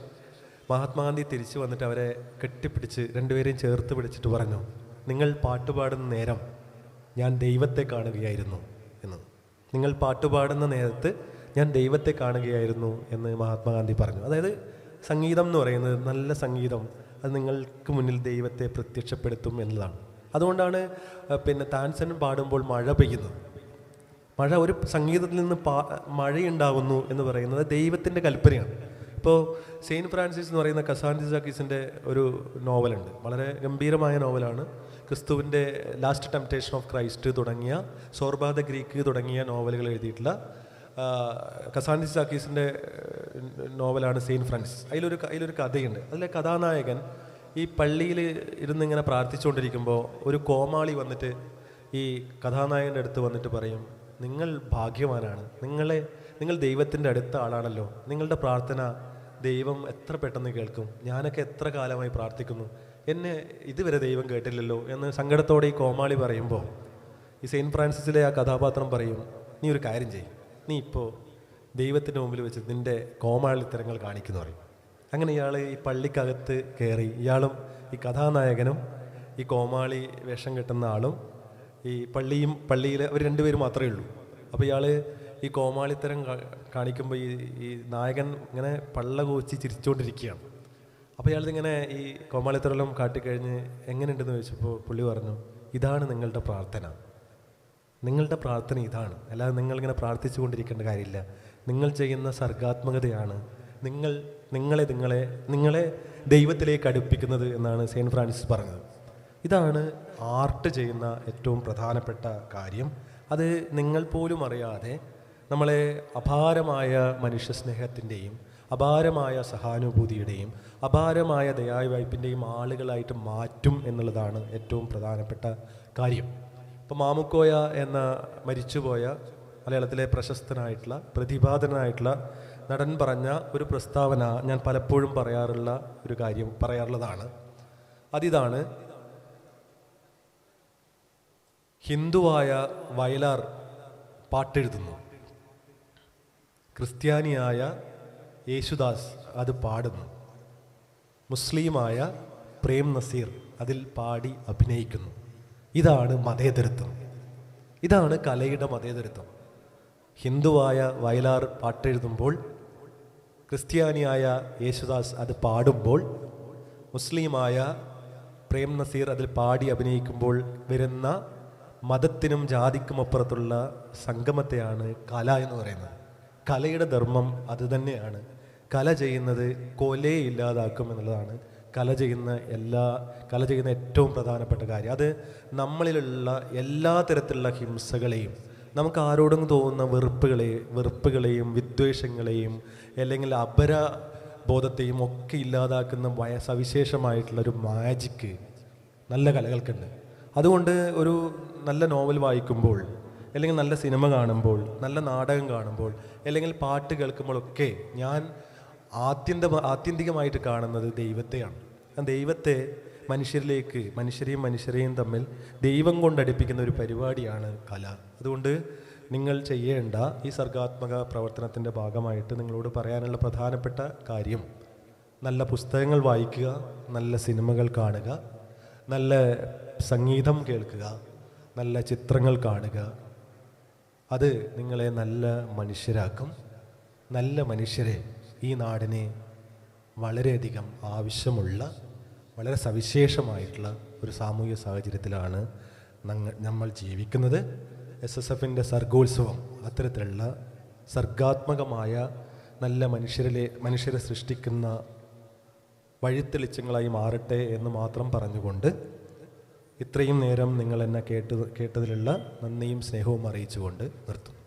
മഹാത്മാഗാന്ധി തിരിച്ചു വന്നിട്ട് അവരെ കെട്ടിപ്പിടിച്ച് രണ്ടുപേരെയും ചേർത്ത് പിടിച്ചിട്ട് പറഞ്ഞു, നിങ്ങൾ പാട്ടുപാടുന്ന നേരം ഞാൻ ദൈവത്തെ കാണുകയായിരുന്നു എന്ന്. നിങ്ങൾ പാട്ടുപാടുന്ന നേരത്ത് ഞാൻ ദൈവത്തെ കാണുകയായിരുന്നു എന്ന് മഹാത്മാഗാന്ധി പറഞ്ഞു. അതായത് സംഗീതം എന്ന് പറയുന്നത്, നല്ല സംഗീതം അത് നിങ്ങൾക്ക് മുന്നിൽ ദൈവത്തെ പ്രത്യക്ഷപ്പെടുത്തും എന്നതാണ്. അതുകൊണ്ടാണ് താൻസൻ പാടുമ്പോൾ മഴ പെയ്യുന്നത്. മഴ, ഒരു സംഗീതത്തിൽ നിന്ന് മഴയുണ്ടാകുന്നു എന്ന് പറയുന്നത് ദൈവത്തിൻ്റെ കൽപ്പനയാണ്. ഇപ്പോൾ സെയിൻറ്റ് ഫ്രാൻസിസ് എന്ന് പറയുന്ന കസാൻഡിസാക്കീസിൻ്റെ ഒരു നോവലുണ്ട്, വളരെ ഗംഭീരമായ നോവലാണ്. ക്രിസ്തുവിൻ്റെ ലാസ്റ്റ് ടെംപ്റ്റേഷൻ ഓഫ് ക്രൈസ്റ്റ് തുടങ്ങിയ, സോർബാ ദ ഗ്രീക്ക് തുടങ്ങിയ നോവലുകൾ എഴുതിയിട്ടുള്ള കസാൻഡിസാക്കീസിൻ്റെ നോവലാണ് സെയിൻറ്റ് ഫ്രാൻസിസ്. അതിലൊരു കഥയുണ്ട്. അതിലെ കഥാനായകൻ ഈ പള്ളിയിൽ ഇരുന്നിങ്ങനെ പ്രാർത്ഥിച്ചുകൊണ്ടിരിക്കുമ്പോൾ ഒരു കോമാളി വന്നിട്ട് ഈ കഥാനായകൻ്റെ അടുത്ത് വന്നിട്ട് പറയും, നിങ്ങൾ ഭാഗ്യവാനാണ്, നിങ്ങൾ ദൈവത്തിൻ്റെ അടുത്ത ആളാണല്ലോ, നിങ്ങളുടെ പ്രാർത്ഥന ദൈവം എത്ര പെട്ടെന്ന് കേൾക്കും, ഞാനൊക്കെ എത്ര കാലമായി പ്രാർത്ഥിക്കുന്നു, എന്നെ ഇതുവരെ ദൈവം കേട്ടില്ലല്ലോ എന്ന് സങ്കടത്തോടെ ഈ കോമാളി പറയുമ്പോൾ ഈ സെയിൻറ്റ് ഫ്രാൻസിസിലെ ആ കഥാപാത്രം പറയും, നീ ഒരു കാര്യം ചെയ്യും, നീ ഇപ്പോൾ ദൈവത്തിൻ്റെ മുമ്പിൽ വെച്ച് നിൻ്റെ കോമാളിത്തരങ്ങൾ കാണിക്കുന്നു പറയും. അങ്ങനെ ഇയാൾ ഈ പള്ളിക്കകത്ത് കയറി, ഇയാളും ഈ കഥാനായകനും ഈ കോമാളി വേഷം കെട്ടുന്ന ആളും ഈ പള്ളിയിൽ അവർ രണ്ടുപേരും മാത്രമേ ഉള്ളൂ. അപ്പോൾ ഇയാൾ ഈ കോമാളിത്തരം കാണിക്കുമ്പോൾ ഈ നായകൻ ഇങ്ങനെ പള്ള കോച്ചി ചിരിച്ചുകൊണ്ടിരിക്കുകയാണ്. അപ്പോൾ ഇയാളിങ്ങനെ ഈ കോമാളിത്തരെല്ലാം കാട്ടിക്കഴിഞ്ഞ് എങ്ങനെയുണ്ടെന്ന് ചോദിച്ചപ്പോൾ പുള്ളി പറഞ്ഞു, ഇതാണ് നിങ്ങളുടെ പ്രാർത്ഥന, നിങ്ങളുടെ പ്രാർത്ഥന ഇതാണ്, അല്ലാതെ നിങ്ങളിങ്ങനെ പ്രാർത്ഥിച്ചു കൊണ്ടിരിക്കേണ്ട കാര്യമില്ല, നിങ്ങൾ ചെയ്യുന്ന സർഗാത്മകതയാണ് നിങ്ങളെ ദൈവത്തിലേക്ക് അടുപ്പിക്കുന്നത് എന്നാണ് സെയിൻറ്റ് ഫ്രാൻസിസ് പറഞ്ഞത്. ഇതാണ് ആർട്ട് ചെയ്യുന്ന ഏറ്റവും പ്രധാനപ്പെട്ട കാര്യം. അത് നിങ്ങൾ പോലും അറിയാതെ നമ്മളെ അപാരമായ മനുഷ്യസ്നേഹത്തിൻ്റെയും അപാരമായ സഹാനുഭൂതിയുടെയും അപാരമായ ദയാവായ്പിൻ്റെയും ആളുകളായിട്ട് മാറ്റും എന്നുള്ളതാണ് ഏറ്റവും പ്രധാനപ്പെട്ട കാര്യം. ഇപ്പോൾ മാമുക്കോയ എന്ന മരിച്ചുപോയ മലയാളത്തിലെ പ്രശസ്തനായിട്ടുള്ള പ്രതിഭാധനായിട്ടുള്ള നടൻ പറഞ്ഞ ഒരു പ്രസ്താവന ഞാൻ പലപ്പോഴും പറയാറുള്ളതാണ്. അതിതാണ്, ഹിന്ദുവായ വയലാർ പാട്ടെഴുതുന്നു, ക്രിസ്ത്യാനിയായ യേശുദാസ് അത് പാടുന്നു, മുസ്ലിമായ പ്രേം നസീർ അതിൽ പാടി അഭിനയിക്കുന്നു. ഇതാണ് മതേതരത്വം, ഇതാണ് കലയുടെ മതേതരത്വം. ഹിന്ദുവായ വയലാർ പാട്ടെഴുതുമ്പോൾ, ക്രിസ്ത്യാനിയായ യേശുദാസ് അത് പാടുമ്പോൾ, മുസ്ലിമായ പ്രേം നസീർ അതിൽ പാടി അഭിനയിക്കുമ്പോൾ വരുന്ന മതത്തിനും ജാതിക്കും അപ്പുറത്തുള്ള സംഗമത്തെയാണ് കല എന്ന് പറയുന്നത്. കലയുടെ ധർമ്മം അത് തന്നെയാണ്. കല ചെയ്യുന്നത് കൊലയെ ഇല്ലാതാക്കും എന്നുള്ളതാണ് കല ചെയ്യുന്ന ഏറ്റവും പ്രധാനപ്പെട്ട കാര്യം. അത് നമ്മളിലുള്ള എല്ലാ തരത്തിലുള്ള ഹിംസകളെയും, നമുക്ക് ആരോടും തോന്നുന്ന വെറുപ്പുകളെയും വിദ്വേഷങ്ങളെയും അല്ലെങ്കിൽ അപരബോധത്തെയും ഒക്കെ ഇല്ലാതാക്കുന്ന സവിശേഷമായിട്ടുള്ളൊരു മാജിക്ക് നല്ല കലകൾക്കുണ്ട്. അതുകൊണ്ട് ഒരു നല്ല നോവൽ വായിക്കുമ്പോൾ, അല്ലെങ്കിൽ നല്ല സിനിമ കാണുമ്പോൾ, നല്ല നാടകം കാണുമ്പോൾ, അല്ലെങ്കിൽ പാട്ട് കേൾക്കുമ്പോഴൊക്കെ ഞാൻ ആത്യന്തികമായിട്ട് കാണുന്നത് ദൈവത്തെയാണ്. ദൈവത്തെ മനുഷ്യരെയും തമ്മിൽ ദൈവം കൊണ്ടടുപ്പിക്കുന്ന ഒരു പരിപാടിയാണ് കല. അതുകൊണ്ട് നിങ്ങൾ ചെയ്യേണ്ട ഈ സർഗാത്മക പ്രവർത്തനത്തിൻ്റെ ഭാഗമായിട്ട് നിങ്ങളോട് പറയാനുള്ള പ്രധാനപ്പെട്ട കാര്യം, നല്ല പുസ്തകങ്ങൾ വായിക്കുക, നല്ല സിനിമകൾ കാണുക, നല്ല സംഗീതം കേൾക്കുക, നല്ല ചിത്രങ്ങൾ കാണുക. അത് നിങ്ങളെ നല്ല മനുഷ്യരാക്കും. നല്ല മനുഷ്യരെ ഈ നാടിനെ വളരെയധികം ആവശ്യമുള്ള, വളരെ സവിശേഷമായിട്ടുള്ള ഒരു സാമൂഹിക സാഹചര്യത്തിലാണ് നമ്മൾ ജീവിക്കുന്നത്. SSFൻ്റെ സർഗോത്സവം അത്തരത്തിലുള്ള സർഗാത്മകമായ നല്ല മനുഷ്യരെ സൃഷ്ടിക്കുന്ന വഴിത്തെളിച്ചങ്ങളായി മാറട്ടെ എന്ന് മാത്രം പറഞ്ഞുകൊണ്ട് ഇത്രയും നേരം നിങ്ങൾ എന്നെ കേട്ടതിലുള്ള നന്ദിയും സ്നേഹവും അറിയിച്ചുകൊണ്ട് നിർത്തുന്നു.